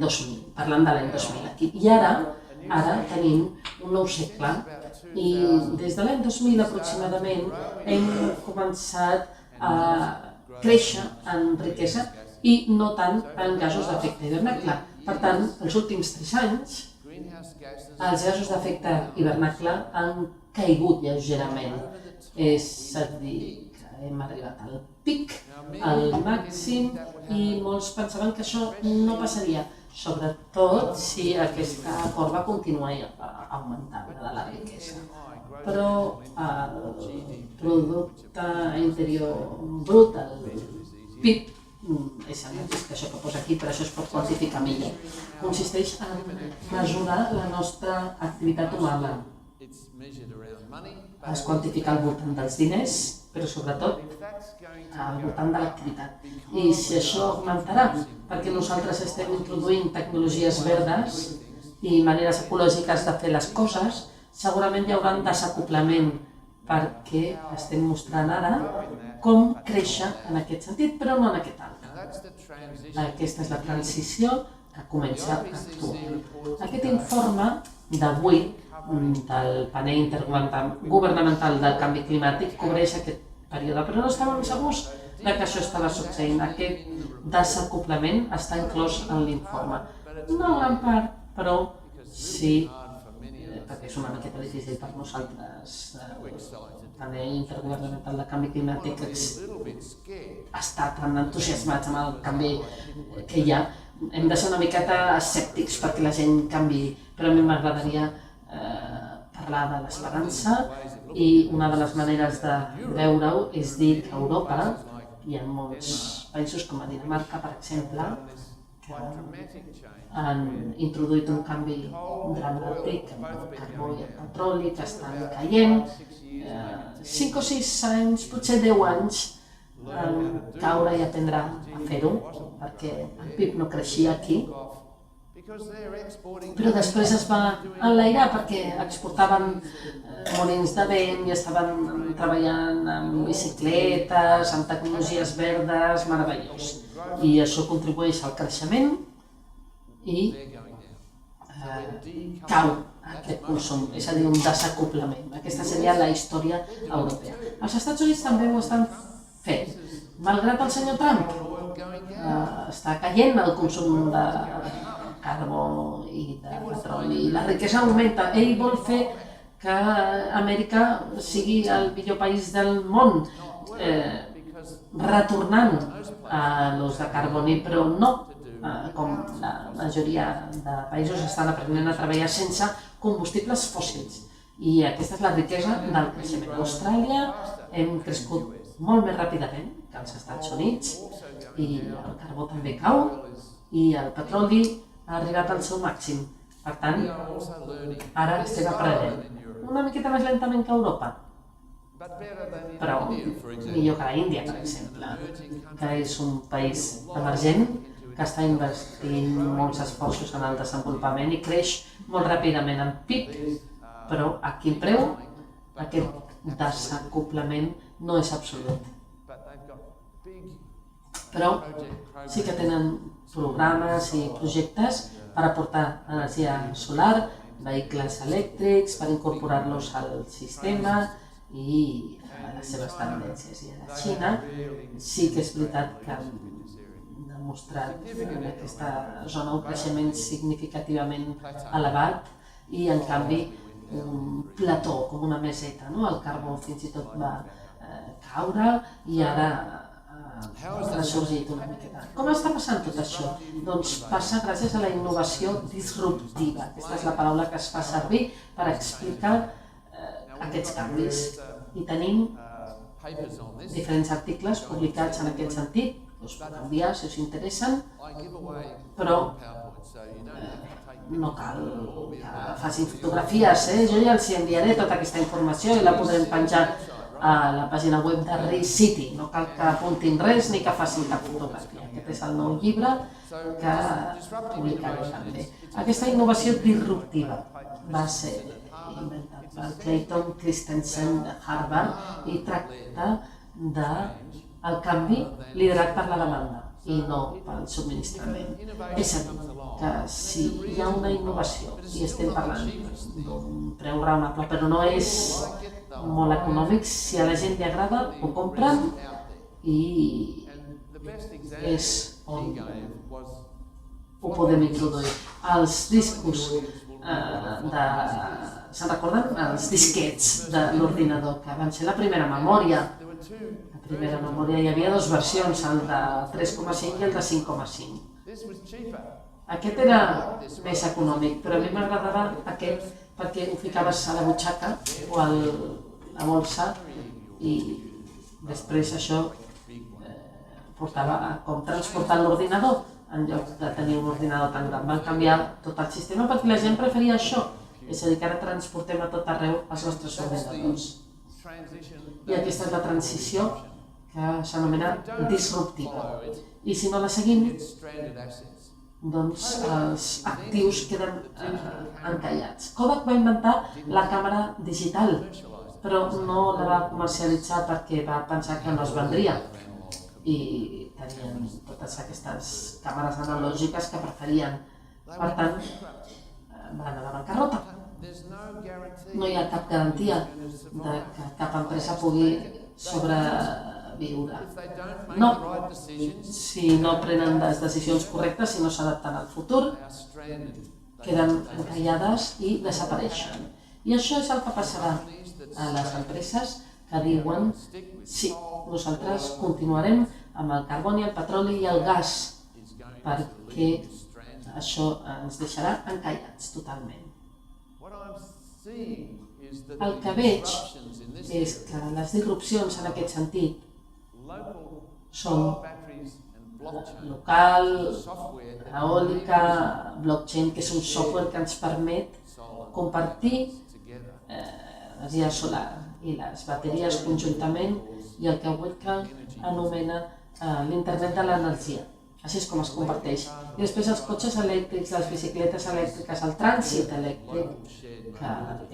2000 aquí. I ara tenim un nou segle i des de l'any 2000 aproximadament hem començat a créixer en riquesa i no tant en gasos d'efecte hivernacle. Per tant, els últims 3 anys, els gasos d'efecte hivernacle han caigut lleugerament. És a dir, que hem arribat al pic, al màxim, i molts pensaven que això no passaria, sobretot si aquesta corba continua augmentant de la riquesa. Però el producte interior brut, el PIB, és el mateix que això que posa aquí, però això es pot quantificar millor. Consisteix en mesurar la nostra activitat humana. Es quantifica al voltant dels diners, però sobretot al voltant de l'activitat. I si això augmentarà, perquè nosaltres estem introduint tecnologies verdes i maneres ecològiques de fer les coses, segurament hi haurà un desacoplament perquè estem mostrant ara com créixer en aquest sentit, però no en aquest altre. Aquesta és la transició que comença a actuar. Aquest informe d'avui del panel intergovernamental del canvi climàtic cobreix aquest període, però no estàvem segurs que això estava succeint. Aquest desacoplament està inclòs en l'informe. No en part, però sí, perquè és una miqueta difícil per nosaltres. El panel intergovernamental del canvi climàtic està tan entusiasmats amb el canvi que hi ha. Hem de ser una miqueta escèptics perquè la gent canviï, però a mi m'agradaria parlar de l'esperança i una de les maneres de veure-ho és dir que a Europa hi ha molts països com a Dinamarca, per exemple, que han introduït un canvi dramàtic amb el carbó i el petroli, que estan caient. 5 o 6 anys, potser 10 anys, caure i aprendre a fer-ho, perquè el PIB no creixia aquí, però després es va enlairar perquè exportaven molins de vent i estaven treballant amb bicicletes, amb tecnologies verdes, meravellós. I això contribueix al creixement i cau aquest consum, és a dir, un desacoplament. Aquesta seria la història europea. Els Estats Units també ho estan fent. Malgrat el senyor Trump, està caient el consum de carbó i de petroli. La riquesa augmenta. Ell vol fer que Amèrica sigui el millor país del món, retornant a l'ús de carboni, però no, com la majoria de països estan aprenent a treballar sense combustibles fòssils. I aquesta és la riquesa del creixement. A Austràlia hem crescut molt més ràpidament que als Estats Units i el carbó també cau i el petroli ha arribat al seu màxim. Per tant, ara estem aprenent. Una miqueta més lentament que Europa, però millor que la Índia, per exemple, que és un país emergent que està invertint molts esforços en el desenvolupament i creix molt ràpidament en PIB, però a quin preu? Aquest desacoplament no és absolut. Però sí que tenen programes i projectes per aportar energia solar, vehicles elèctrics, per incorporar-los al sistema i a les seves tendències. I a la Xina sí que és veritat que han demostrat en aquesta zona un creixement significativament elevat i en canvi un plató, com una meseta, no? El carbó fins i tot va caure i ara ha ressorgit una miqueta. Com està passant tot això? Doncs passa gràcies a la innovació disruptiva. Aquesta és la paraula que es fa servir per explicar aquests canvis. I tenim diferents articles publicats en aquest sentit, us podeu enviar si us interessen, però no cal que facin fotografies, jo ja els enviaré tota aquesta informació i la podrem penjar a la pàgina web de ReCity, no cal que apuntin res ni que facin cap fotografia. Aquest és el nou llibre que publicaré també. Aquesta innovació disruptiva va ser inventat per Clayton Christensen de Harvard i tracta del canvi liderat per la demanda i no pel subministrament. És a dir, que si hi ha una innovació i estem parlant d'un preu raonable, però no és molt econòmic, si a la gent li agrada, ho compren i és on ho podem introduir. Els discos se'n recorden? Els disquets de l'ordinador, que van ser la primera memòria. La primera memòria hi havia dues versions, el de 3,5 i el de 5,5. Aquest era més econòmic, però a mi m'agradava aquest perquè ho ficaves a la butxaca o a la bolsa i després això portava a com transportar l'ordinador en lloc de tenir un ordinador tan gran. Van canviar tot el sistema perquè la gent preferia això, és a dir, que ara transportem a tot arreu els nostres ordinadors. I aquesta és la transició que s'anomena disruptiva. I si no la seguim, doncs els actius queden encallats. Kodak va inventar la càmera digital, però no la va comercialitzar perquè va pensar que no es vendria. I tenien totes aquestes càmeres analògiques que preferien. Per tant, van a la bancarrota. No hi ha cap garantia de que cap empresa pugui sobreviure. No, si no prenen les decisions correctes, si no s'adapten al futur, queden encallades i desapareixen. I això és el que passarà a les empreses que diuen sí, nosaltres continuarem amb el carboni, el petroli i el gas perquè això ens deixarà encallats totalment. El que veig és que les disrupcions en aquest sentit són local, eòlica, blockchain, que és un software que ens permet compartir energia solar i les bateries conjuntament i el que Whitcomb anomena l'internet de l'energia. Així és com es comparteix. I després els cotxes elèctrics, les bicicletes elèctriques, el trànsit elèctric, que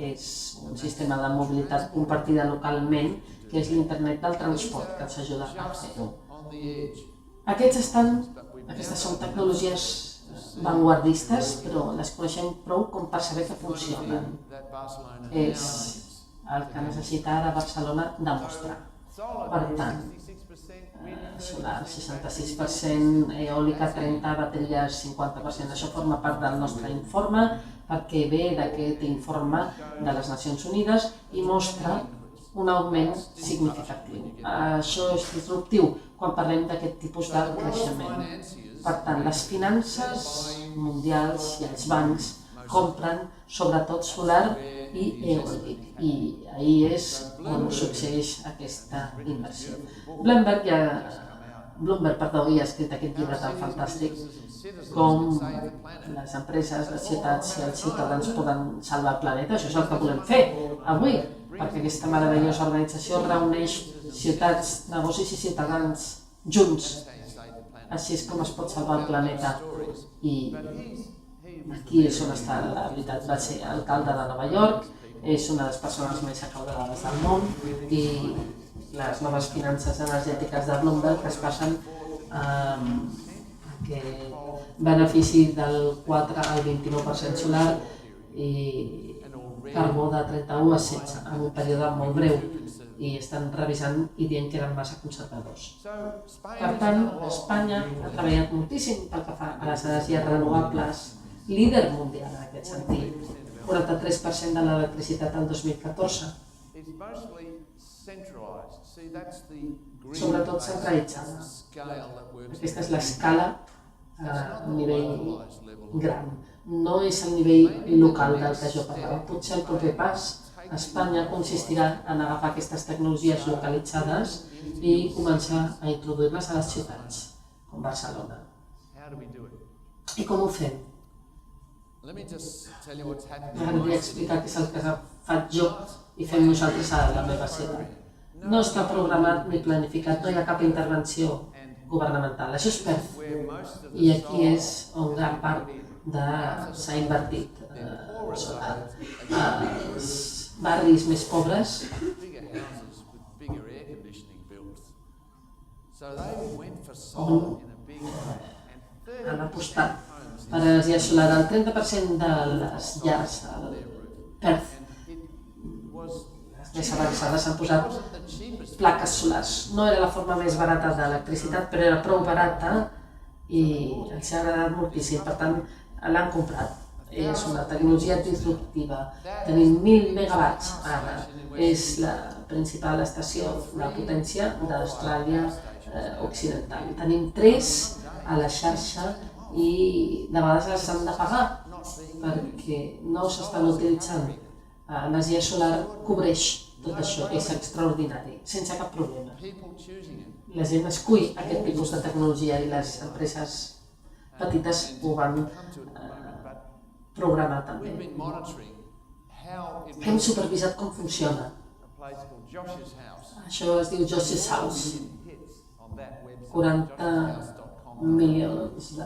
és un sistema de mobilitat compartida localment, que és l'internet del transport, que ens ajuda a fer-ho. Aquestes són tecnologies vanguardistes, però les coneixem prou com per saber que funcionen. És el que necessita ara Barcelona demostrar. Per tant, solar 66%, eòlica 30%, bateries 50%. Això forma part del nostre informe perquè ve d'aquest informe de les Nacions Unides i mostra un augment significatiu. Això és disruptiu quan parlem d'aquest tipus de creixement. Per tant, les finances mundials i els bancs compren sobretot solar i eòlic, i ahí és on succeeix aquesta inversió. Bloomberg ja Bloomberg, i ha escrit aquest llibre tan fantàstic, com les empreses, les ciutats i els ciutadans poden salvar el planeta. Això és el que volem fer avui, perquè aquesta meravellosa organització reuneix ciutats, negocis i ciutadans junts. Així és com es pot salvar el planeta. I aquí és on està la veritat. Va ser alcalde de Nova York, és una de les persones més acaudalades del món i les noves finances energètiques de Bloomberg es basen que benefici del 4 al 29% solar i carbó de 31 a 16 en un període molt breu i estan revisant i dient que eren massa conservadors. Per tant, Espanya ha treballat moltíssim pel que fa a les energies renovables, líder mundial en aquest sentit, 43% de l'electricitat al 2014. Sobretot centralitzada. Aquesta és l'escala a nivell gran. No és el nivell local del que jo parlava. Potser el proper pas a Espanya consistirà en agafar aquestes tecnologies localitzades i començar a introduir-les a les ciutats, com Barcelona. I com ho fem? M'agradaria explicar què és el que faig jo i fem nosaltres a la meva ciutat. No està programat ni planificat, no hi ha cap intervenció governamental. Això és Perth. I aquí és on gran part s'ha invertit solar. Els barris més pobres on han apostat per energia solar. El 30% de les llars al Perth, les més avançades, han posat plaques solars. No era la forma més barata d'electricitat, però era prou barata i els ha agradat moltíssim. Per tant, l'han comprat. És una tecnologia disruptiva. Tenim 1.000 megawatts ara. És la principal estació de potència d'Austràlia Occidental. Tenim 3 a la xarxa i de vegades les han de pagar perquè no s'estan utilitzant. L'energia solar cobreix tot això, és extraordinari, sense cap problema. La gent escull aquest tipus de tecnologia i les empreses petites ho van programar també. Hem supervisat com funciona. Això es diu Josh's House. 40 milions de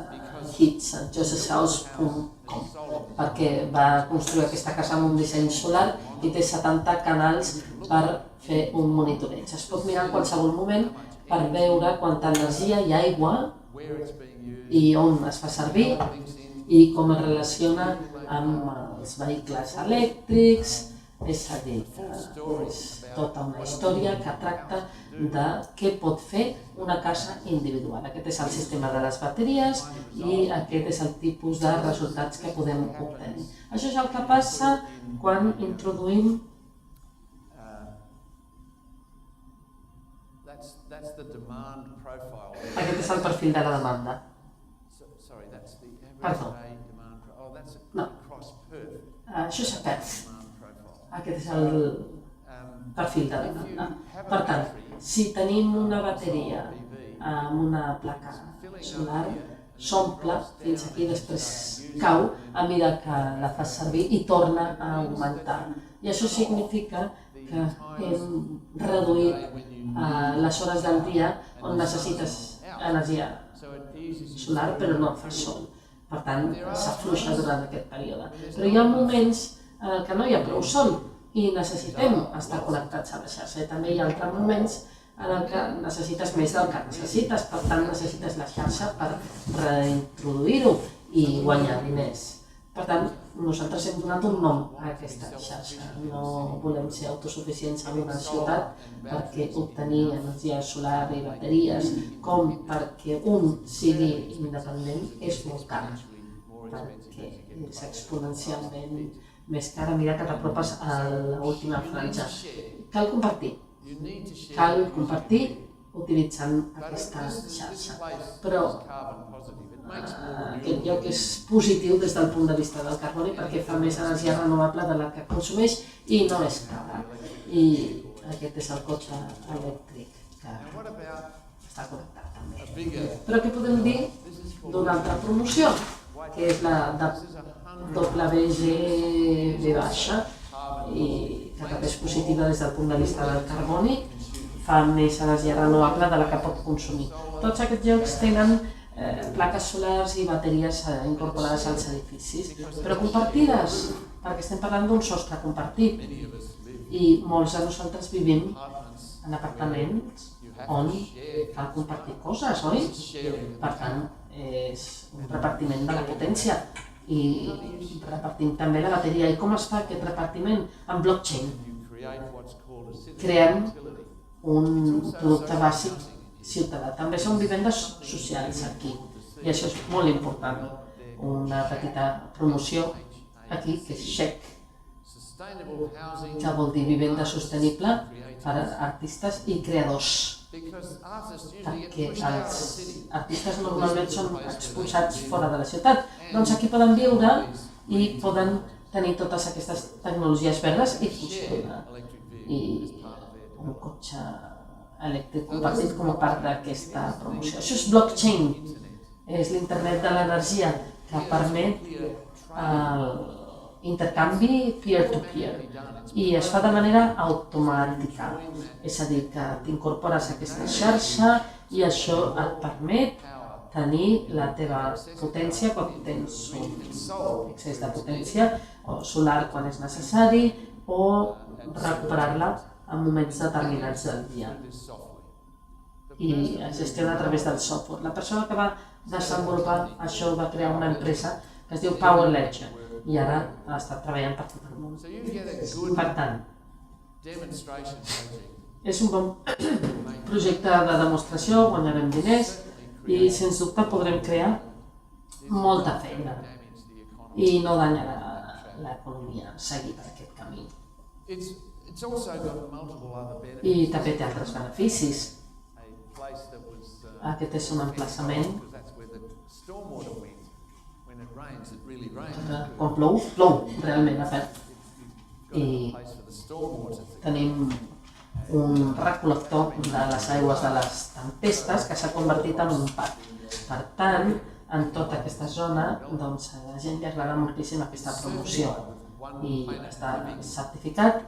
hits a joshshouse.com perquè va construir aquesta casa amb un disseny solar i té 70 canals per fer un monitoreig. Es pot mirar en qualsevol moment per veure quanta energia i aigua i on es fa servir i com es relaciona amb els vehicles elèctrics, és a dir, és tota una història que tracta de què pot fer una casa individual. Aquest és el sistema de les bateries i aquest és el tipus de resultats que podem obtenir. Això és el que passa quan introduïm aquest és el perfil de la demanda. Perdó. No. Això és a Perth. Aquest és el perfil de demanda. Per tant, si tenim una bateria amb una placa solar, s'omple fins aquí, després cau a mesura que la fas servir i torna a augmentar. I això significa que hem reduït les hores del dia on necessites energia solar però no fas sol. Per tant, s'afluixa durant aquest període. Però hi ha moments en què no hi ha prou sol i necessitem estar connectats a la xarxa. També hi ha altres moments en què necessites més del que necessites, per tant necessites la xarxa per reintroduir-ho i guanyar diners. Per tant, nosaltres hem donat un nom a aquesta xarxa. No volem ser autosuficients en una ciutat perquè obtenir energia solar i bateries com perquè un sigui independent és molt car, perquè és exponencialment més car a mesura que t'apropes a l'última franja. Cal compartir utilitzant aquesta xarxa. Però aquest lloc és positiu des del punt de vista del carboni perquè fa més energia renovable de la que consumeix i no és cara. I aquest és el cotxe elèctric que està connectat també. Però què podem dir d'una altra promoció, que és la de WG baixa, i que també és positiva des del punt de vista del carboni, fa més energia renovable de la que pot consumir. Tots aquests llocs tenen plaques solars i bateries incorporades als edificis, però compartides, perquè estem parlant d'un sostre compartit. I molts de nosaltres vivim en apartaments on cal compartir coses, oi? Per tant, és un repartiment de la potència i repartim també la bateria. I com es fa aquest repartiment? En blockchain. Creem un producte bàsic ciutadà. També són vivendes socials aquí i això és molt important. Una petita promoció aquí que és XEC, que vol dir vivenda sostenible per a artistes i creadors, perquè els artistes normalment són expulsats fora de la ciutat. Doncs aquí poden viure i poden tenir totes aquestes tecnologies verdes i funcionar. I un cotxe elèctric compartit com a part d'aquesta promoció. Això és blockchain, és l'internet de l'energia que permet l'intercanvi peer-to-peer i es fa de manera automàtica, és a dir, que t'incorpores a aquesta xarxa i això et permet tenir la teva potència quan tens un excés de potència, o solar quan és necessari, o recuperar-la en moments determinats del dia. I es gestiona a través del software. La persona que va desenvolupar això va crear una empresa que es diu Power Ledger i ara ha estat treballant per tot el món. Per tant, és un bon projecte de demostració, guanyarem diners i sens dubte podrem crear molta feina i no danyarà l'economia seguir per aquest camí. I també té altres beneficis. Aquest és un emplaçament. Quan plou, plou realment a perd. I tenim un recol·lector de les aigües de les tempestes que s'ha convertit en un parc. Per tant, en tota aquesta zona, doncs, a la gent li agrada moltíssim aquesta promoció i està certificat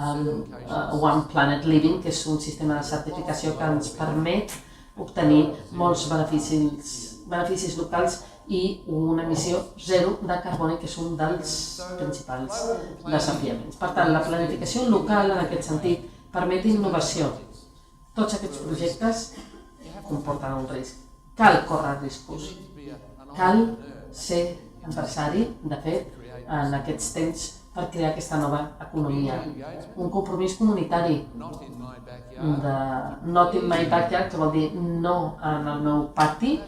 amb One Planet Living, que és un sistema de certificació que ens permet obtenir molts beneficis locals i una emissió zero de carboni, que és un dels principals desafiaments. Per tant, la planificació local, en aquest sentit, permet innovació. Tots aquests projectes comporten un risc. Cal córrer riscos. Cal ser empresari, de fet, en aquests temps per crear aquesta nova economia. Un compromís comunitari de Not in my backyard, que vol dir no en el meu pati,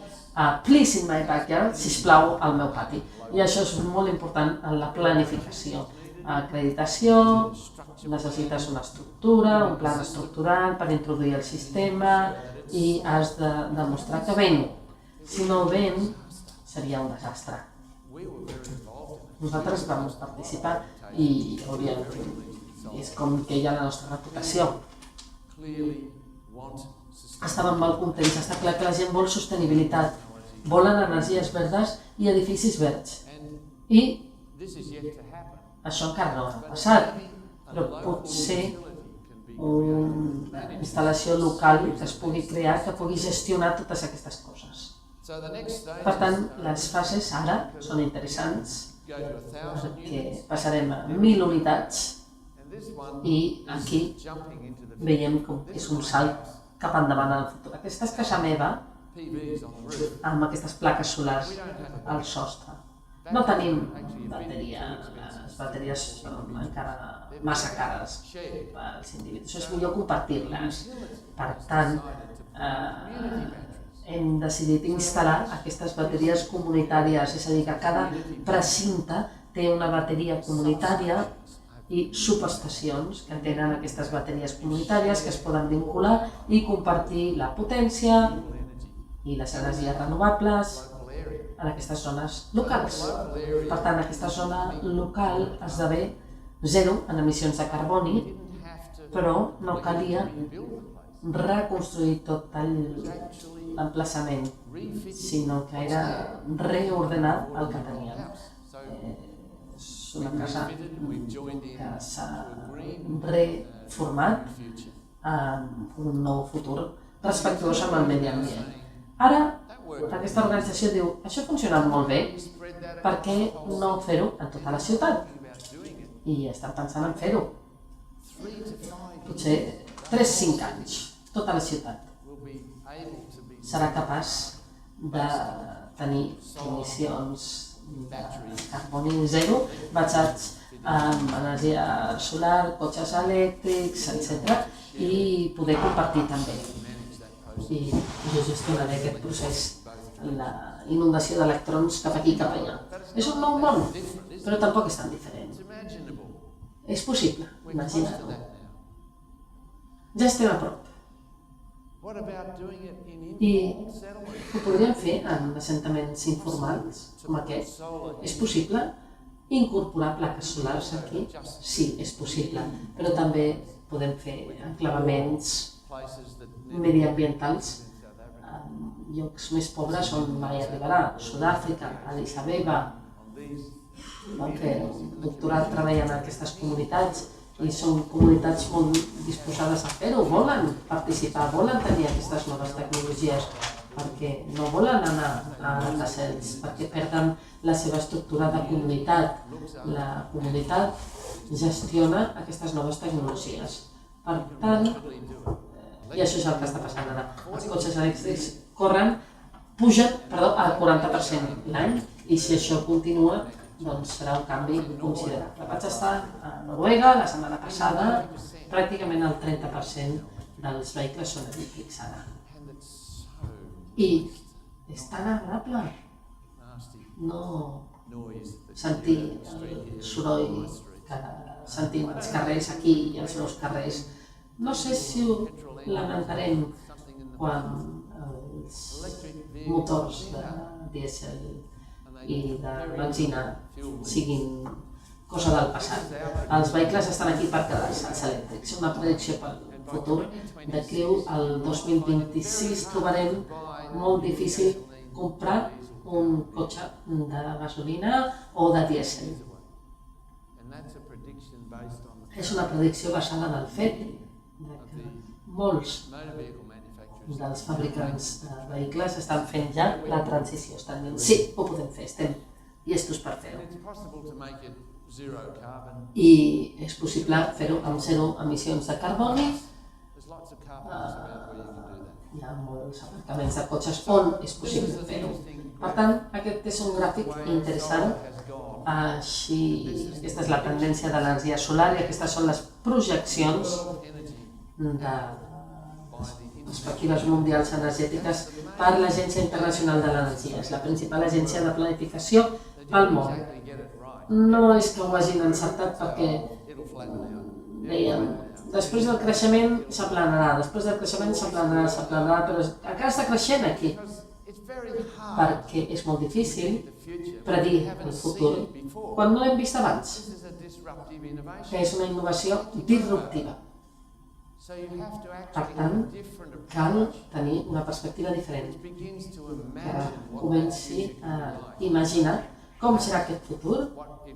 Please in my backyard, sisplau, al meu pati. I això és molt important en la planificació. Acreditació, necessites una estructura, un pla estructural per introduir el sistema i has de demostrar que ven. Si no ven, seria un desastre. Nosaltres vam participar i és com que hi ha la nostra reputació. Estàvem molt contents, està clar que la gent vol sostenibilitat, volen energies verdes i edificis verds. I això encara no ha passat, però potser una instal·lació local que es pugui crear, que pugui gestionar totes aquestes coses. Per tant, les fases ara són interessants perquè passarem a 1.000 unitats i aquí veiem com és un salt cap endavant al futur. Aquesta és casa meva amb aquestes plaques solars al sostre. No tenim bateria, les bateries són encara massa cares pels individus, és millor compartir-les. Per tant, hem decidit instal·lar aquestes bateries comunitàries, és a dir, que cada precinte té una bateria comunitària i subestacions que tenen aquestes bateries comunitàries que es poden vincular i compartir la potència i les energies renovables en aquestes zones locals. Per tant, aquesta zona local esdevé zero en emissions de carboni, però no calia reconstruir tot l'emplaçament, sinó que era reordenar el que teníem. És una casa que s'ha reformat amb un nou futur respectuós amb el medi ambient. Ara, aquesta organització diu, això ha funcionat molt bé, per què no fer-ho en tota la ciutat? I estan pensant en fer-ho. Potser 3-5 anys, tota la ciutat serà capaç de tenir emissions de carboni zero basats en energia solar, cotxes elèctrics, etc. i poder compartir també. I jo gestionaré aquest procés, la inundació d'electrons cap aquí i cap allà. És un nou món, però tampoc és tan diferent. És possible, imagina't-ho. Ja estem a prop. I ho podríem fer en assentaments informals com aquest? És possible incorporar plaques solars aquí? Sí, és possible, però també podem fer enclavaments mediambientals en llocs més pobres on mai arribarà. Sud-àfrica, Addis Abeba, van fer un doctorat treballant en aquestes comunitats i són comunitats molt disposades a fer-ho, volen participar, volen tenir aquestes noves tecnologies perquè no volen anar a deserts, perquè perden la seva estructura de comunitat. La comunitat gestiona aquestes noves tecnologies. Per tant, i això és el que està passant ara, els cotxes elèctrics pugen al 40% l'any i si això continua doncs serà un canvi considerable. Vaig estar a Noruega la setmana passada, pràcticament el 30% dels vehicles són elèctrics ara. I és tan agradable no sentir el soroll que sentim als carrers aquí i als meus carrers. No sé si ho lamentarem quan els motors de dièsel i de benzina siguin cosa del passat. Els vehicles estan aquí per quedar-se, els elèctrics. Una predicció pel futur de que el 2026 trobarem molt difícil comprar un cotxe de gasolina o de dièsel. És una predicció basada en el fet que molts dels fabricants de vehicles estan fent ja la transició, estan dient sí, ho podem fer, estem llestos per fer-ho. I és possible fer-ho amb zero emissions de carboni. Hi ha molts aparcaments de cotxes on és possible fer-ho. Per tant, aquest és un gràfic interessant. Aquesta és la tendència de l'energia solar i aquestes són les projeccions de perspectives mundials energètiques per l'Agència Internacional de l'Energia. És la principal agència de planificació pel món. No és que ho hagin encertat perquè deien després del creixement s'aplanarà, després del creixement s'aplanarà, però encara està creixent aquí. Perquè és molt difícil predir el futur quan no l'hem vist abans, que és una innovació disruptiva. Per tant, cal tenir una perspectiva diferent, que comenci a imaginar com serà aquest futur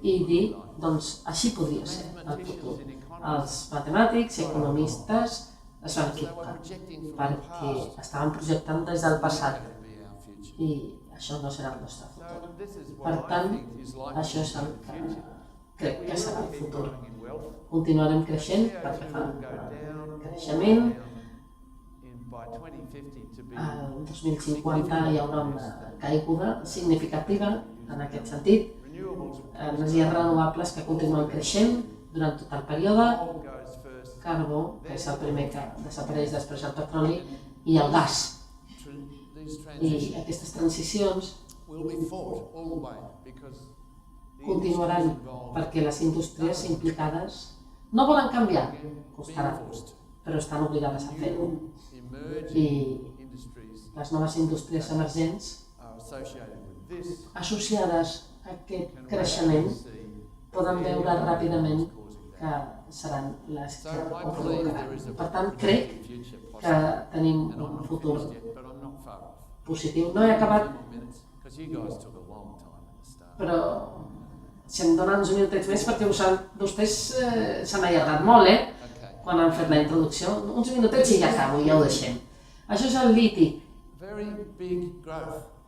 i dir, doncs, així podria ser el futur. Els matemàtics i economistes es van equivocar, perquè estaven projectant des del passat i això no serà el nostre futur. Per tant, això és el que crec que serà el futur. Continuarem creixent perquè fa creixement. El 2050 hi haurà una caiguda significativa en aquest sentit. Energies renovables que continuen creixent durant tot el període. Carbó, que és el primer que desapareix després del petroli, i el gas. I aquestes transicions continuaran perquè les indústries implicades no volen canviar, costarà, però estan obligades a fer-ho. I les noves indústries emergents associades a aquest creixement poden veure ràpidament que seran les que ho provocaran. Per tant, crec que tenim un futur positiu. No he acabat, però si em donen uns minutets més, perquè vostès s'han allargat molt, quan han fet la introducció. Uns minutets i ja acabo, ja ho deixem. Això és el liti.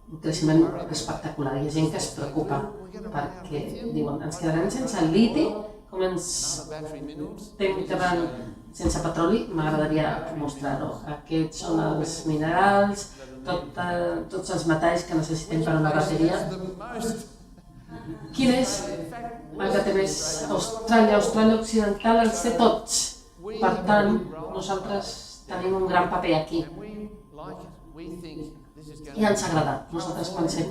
Un creixement espectacular. Hi ha gent que es preocupa perquè diuen ens quedarem sense el liti, com ens estem quedant sense petroli. M'agradaria mostrar-ho. Aquests són els minerals, tots els metalls que necessitem per a una bateria. Quin és el que té més? Austràlia Occidental els té tots. Per tant, nosaltres tenim un gran paper aquí. I ens agrada. Nosaltres pensem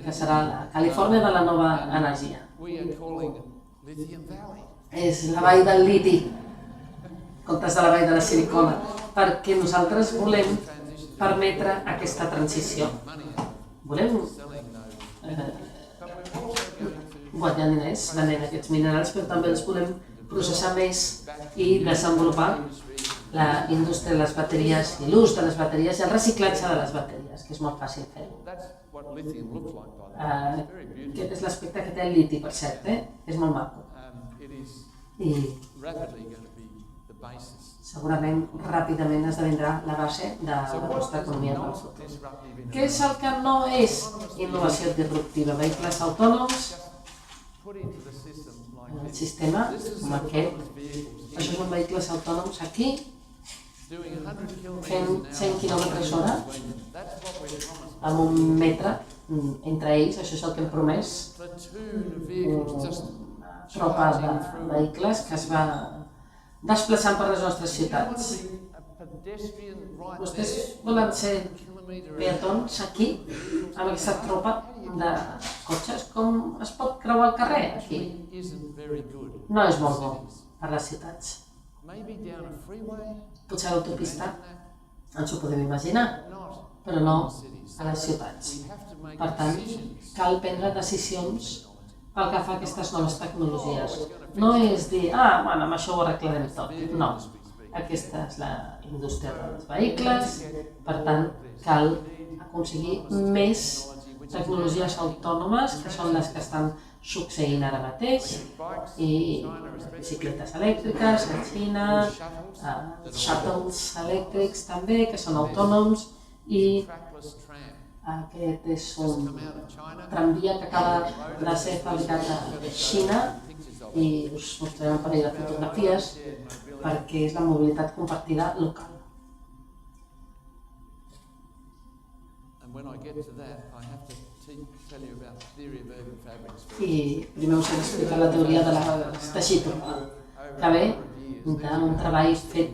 que serà la Califòrnia de la nova energia. És la vall del liti, en comptes de la vall de la silicona, perquè nosaltres volem permetre aquesta transició. Volem guanyar diners venent aquests minerals, però també els volem processar més i desenvolupar la indústria de les bateries i l'ús de les bateries i el reciclatge de les bateries, que és molt fàcil fer-ho. Aquest és l'aspecte que té el liti, per cert, és molt maco. I segurament ràpidament esdevindrà la base de la nostra economia del futur. Què és el que no és innovació disruptiva? Vehicles autònoms, el sistema com aquest. Això són vehicles autònoms aquí, fent 100 km/h, amb un metre entre ells. Això és el que hem promès. Una tropa de vehicles que es va desplaçant per les nostres ciutats. Vostès volen ser peatons aquí, amb aquesta tropa de cotxes? Com es pot creuar el carrer aquí? No és molt bo per les ciutats. Potser a l'autopista ens ho podem imaginar, però no a les ciutats. Per tant, cal prendre decisions pel que fa a aquestes noves tecnologies. No és dir, bueno, amb això ho arreglarem tot. No. Aquesta és la indústria dels vehicles, per tant, cal aconseguir més tecnologies autònomes, que són les que estan succeint ara mateix, i bicicletes elèctriques a Xina, shuttles elèctrics també, que són autònoms, i aquest és un tramvia que acaba de ser fabricat a Xina i us mostraré un parell de fotografies perquè és la mobilitat compartida local. I primer us he d'explicar la teoria de teixit urbà, que ve d'un treball fet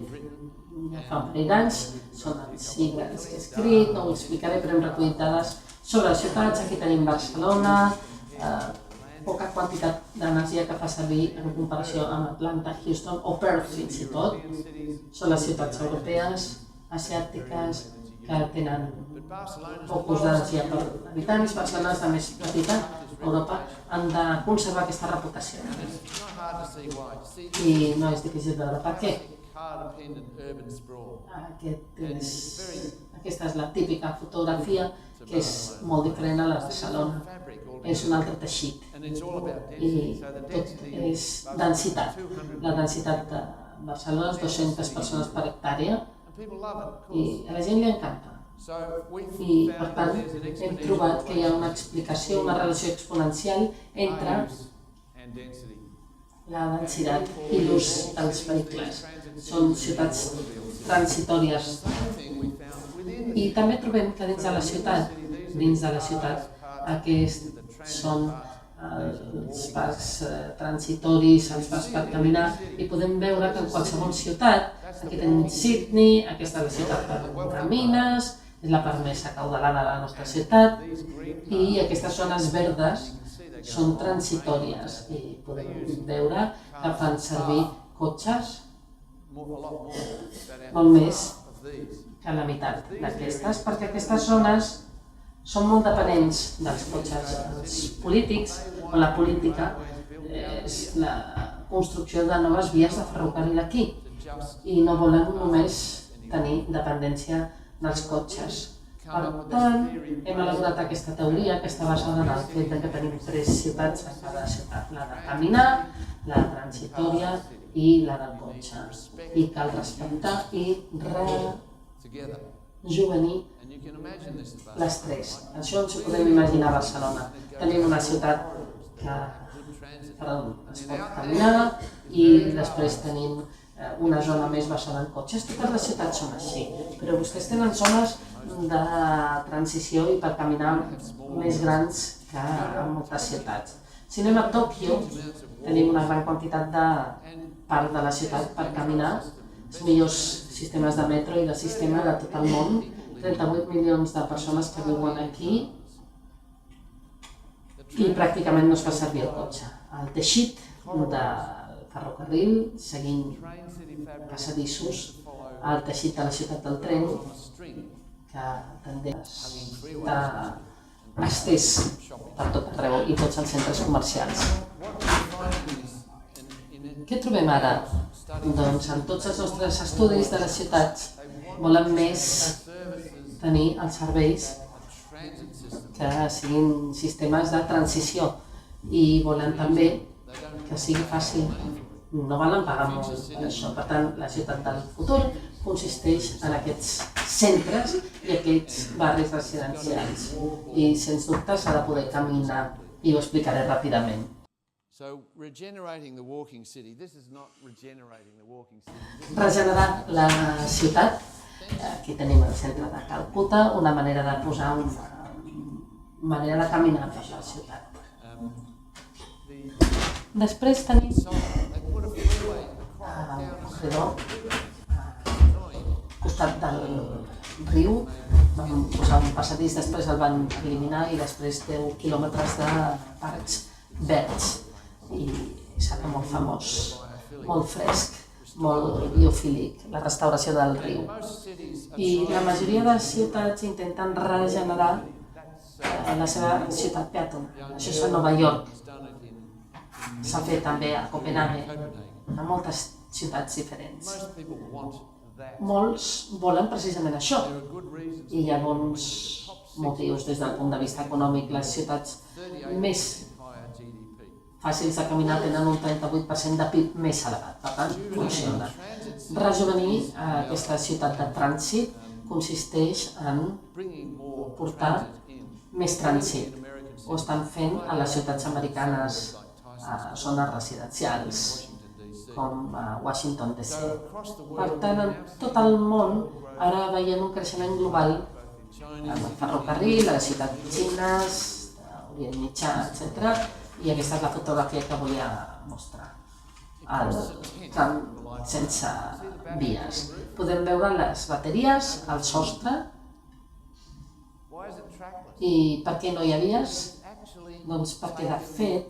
fa un parell d'anys. Són els llibres que he escrit, no ho explicaré, però hem recollit dades sobre les ciutats. Aquí tenim Barcelona, poca quantitat d'energia que fa servir en comparació amb Atlanta, Houston o Perth fins i tot. Són les ciutats europees, asiàtiques, que tenen poc ús d'energia per habitants. Barcelona és la més petita d'Europa. Han de conservar aquesta reputació. I no és difícil de veure per què. Aquesta és la típica fotografia, que és molt diferent a la de Barcelona. És un altre teixit i tot és densitat. La densitat de Barcelona és 200 persones per hectàrea i a la gent li encanta. I per tant hem trobat que hi ha una explicació, una relació exponencial entre la densitat i l'ús dels vehicles. Són ciutats transitòries. I també trobem que dins de la ciutat, aquests són els parcs transitoris, els parcs per caminar, i podem veure que en qualsevol ciutat, aquí tenim Sydney, aquesta és la ciutat per camines, és la part més acaudalada de la nostra ciutat, i aquestes zones verdes són transitòries i podem veure que fan servir cotxes molt més que la meitat d'aquestes, perquè aquestes zones són molt dependents dels cotxes. Els polítics, o la política, és la construcció de noves vies de ferrocarril aquí i no volen només tenir dependència dels cotxes. Per tant, hem elaborat aquesta teoria que està basada en el fet que tenim 3 ciutats en cada ciutat, la de caminar, la transitòria i la del cotxe. I cal respectar i rejuvenir les 3. Això ens ho podem imaginar a Barcelona. Tenim una ciutat que es pot caminar i després tenim una zona més basada en cotxes. Totes les ciutats són així, però vostès tenen zones de transició i per caminar més grans que en moltes ciutats. Si anem a Tòquio, tenim una gran quantitat de part de la ciutat per caminar, els millors sistemes de metro i de sistema de tot el món, 38 milions de persones que viuen aquí i pràcticament no es fa servir el cotxe. El teixit del ferrocarril, seguint passadissos, el teixit de la ciutat del tren, que també està estès per tot arreu i tots els centres comercials. Què trobem ara? Doncs en tots els nostres estudis de les ciutats volen més tenir els serveis que siguin sistemes de transició i volen també que sigui fàcil. No volen pagar molt per això. Per tant, la ciutat del futur consisteix en aquests centres i aquests barris residencials. I, sens dubte, s'ha de poder caminar i ho explicaré ràpidament. Regenerar la ciutat. Aquí tenim el centre de Calcuta, una manera de posar una manera de caminar per la ciutat. Després tenim el corredor al costat del riu, vam posar un passadís, després el van eliminar i després 10 quilòmetres de parcs verds i serà molt famós, molt fresc, molt biofílic, la restauració del riu. I la majoria de ciutats intenten regenerar la seva ciutat peatona. Això és a Nova York. S'ha fet també a Copenhague, a moltes ciutats diferents. Molts volen precisament això. I hi ha bons motius des del punt de vista econòmic. Les ciutats més fàcils de caminar tenen un 38% de PIB més elevat, per tant, funciona. Rejuvenir aquesta ciutat de trànsit consisteix en portar més trànsit. Ho estan fent a les ciutats americanes, a zones residencials, com a Washington DC. Per tant, en tot el món ara veiem un creixement global en el ferrocarril, a les ciutats xines, Orient Mitjà, etc. I aquesta és la fotografia que volia mostrar. El tram sense vies. Podem veure les bateries, el sostre. I per què no hi ha vies? Doncs perquè, de fet,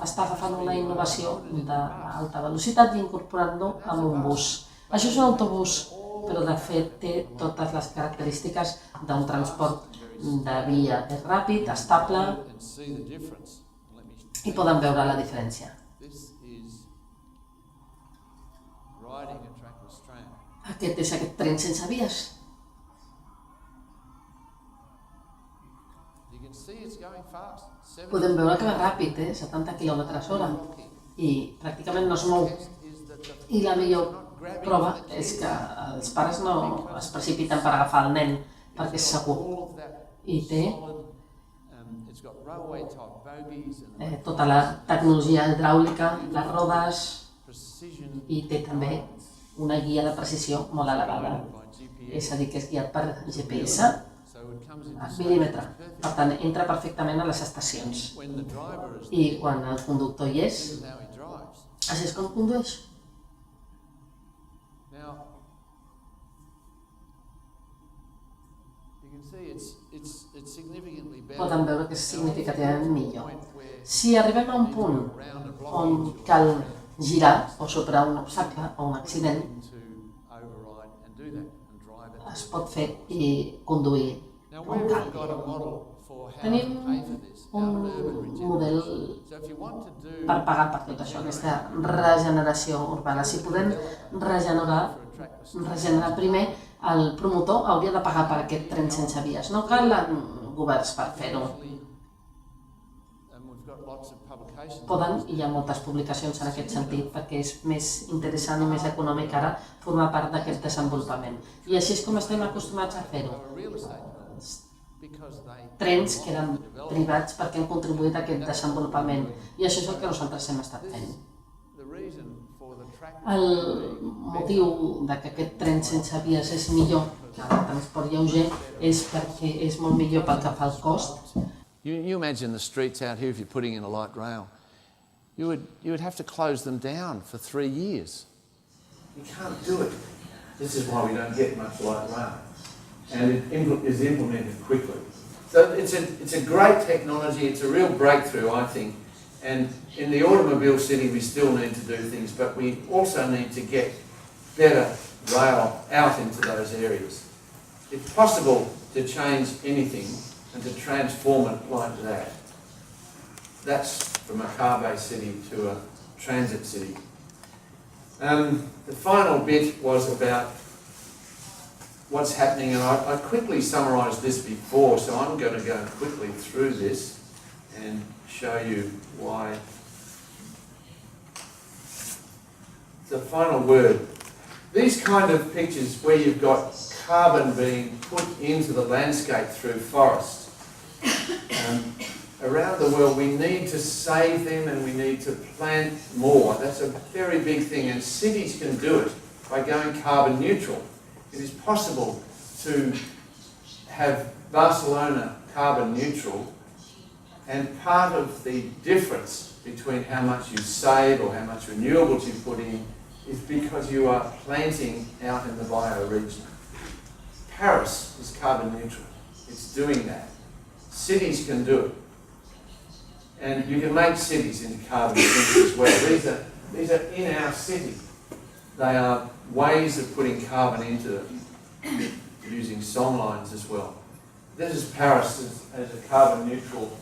està agafant una innovació d'alta velocitat i incorporant-lo en un bus. Això és un autobús, però de fet té totes les característiques d'un transport de via ràpid, estable, i poden veure la diferència. Aquest és aquest tren sense vies. Podem veure que va ràpid, 70 km/h, i pràcticament no es mou. I la millor prova és que els pares no es precipiten per agafar el nen, perquè és segur. I té tota la tecnologia hidràulica, les rodes, i té també una guia de precisió molt elevada. És a dir, que és guiat per GPS, mil·límetre. Per tant, entra perfectament a les estacions. I quan el conductor hi és, així és com condueix. Poden veure que és significativament millor. Si arribem a un punt on cal girar o superar un obstacle o un accident, es pot fer i conduir on calgui. Tenim un model per pagar per tot això, aquesta regeneració urbana. Si podem regenerar primer, el promotor hauria de pagar per aquest tren sense vies. No calen governs per fer-ho. Poden, i hi ha moltes publicacions en aquest sentit, perquè és més interessant i més econòmic ara formar part d'aquest desenvolupament. I així és com estem acostumats a fer-ho. Trens que eren privats perquè han contribuït a aquest desenvolupament. I això és el que nosaltres hem estat fent. El motiu que aquest tren sense vies és millor que el transport lleuger és perquè és molt millor pel que fa al cost. You imagine the streets out here, if you're putting in a light rail, you would have to close them down for 3 years. You can't do it. This is why we don't get much light rail. And it is implemented quickly. So it's a great technology, it's a real breakthrough, I think. And in the automobile city, we still need to do things, but we also need to get better rail out into those areas. It's possible to change anything and to transform it like that. That's from a car-based city to a transit city. The final bit was about what's happening, and I quickly summarised this before, so I'm going to go quickly through this and show you why. The final word. These kind of pictures where you've got carbon being put into the landscape through forests. Around the world, we need to save them and we need to plant more. That's a very big thing, and cities can do it by going carbon neutral. It is possible to have Barcelona carbon neutral, and part of the difference between how much you save or how much renewables you put in is because you are planting out in the bioregion. Paris is carbon neutral. It's doing that. Cities can do it. And you can make cities into carbon neutral as well. These are in our city. They are ways of putting carbon into them, using song lines as well. This is Paris as a carbon neutral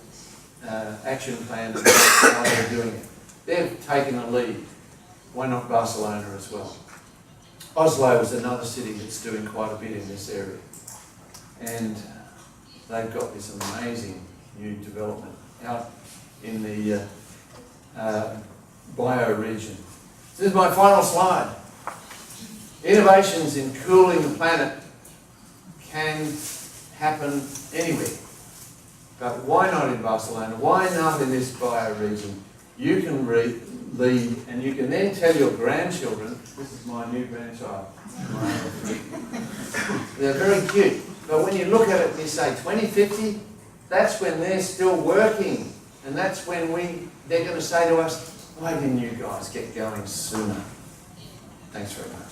action plan, and how they're doing it. They've taken a lead. Why not Barcelona as well? Oslo is another city that's doing quite a bit in this area. And they've got this amazing new development out in the bioregion. This is my final slide. Innovations in cooling the planet can happen anywhere. But why not in Barcelona? Why not in this bioregion? You can lead, and you can then tell your grandchildren, this is my new grandchild. They're very cute. But when you look at it and you say 2050, that's when they're still working. And that's when they're going to say to us, why didn't you guys get going sooner? Thanks very much.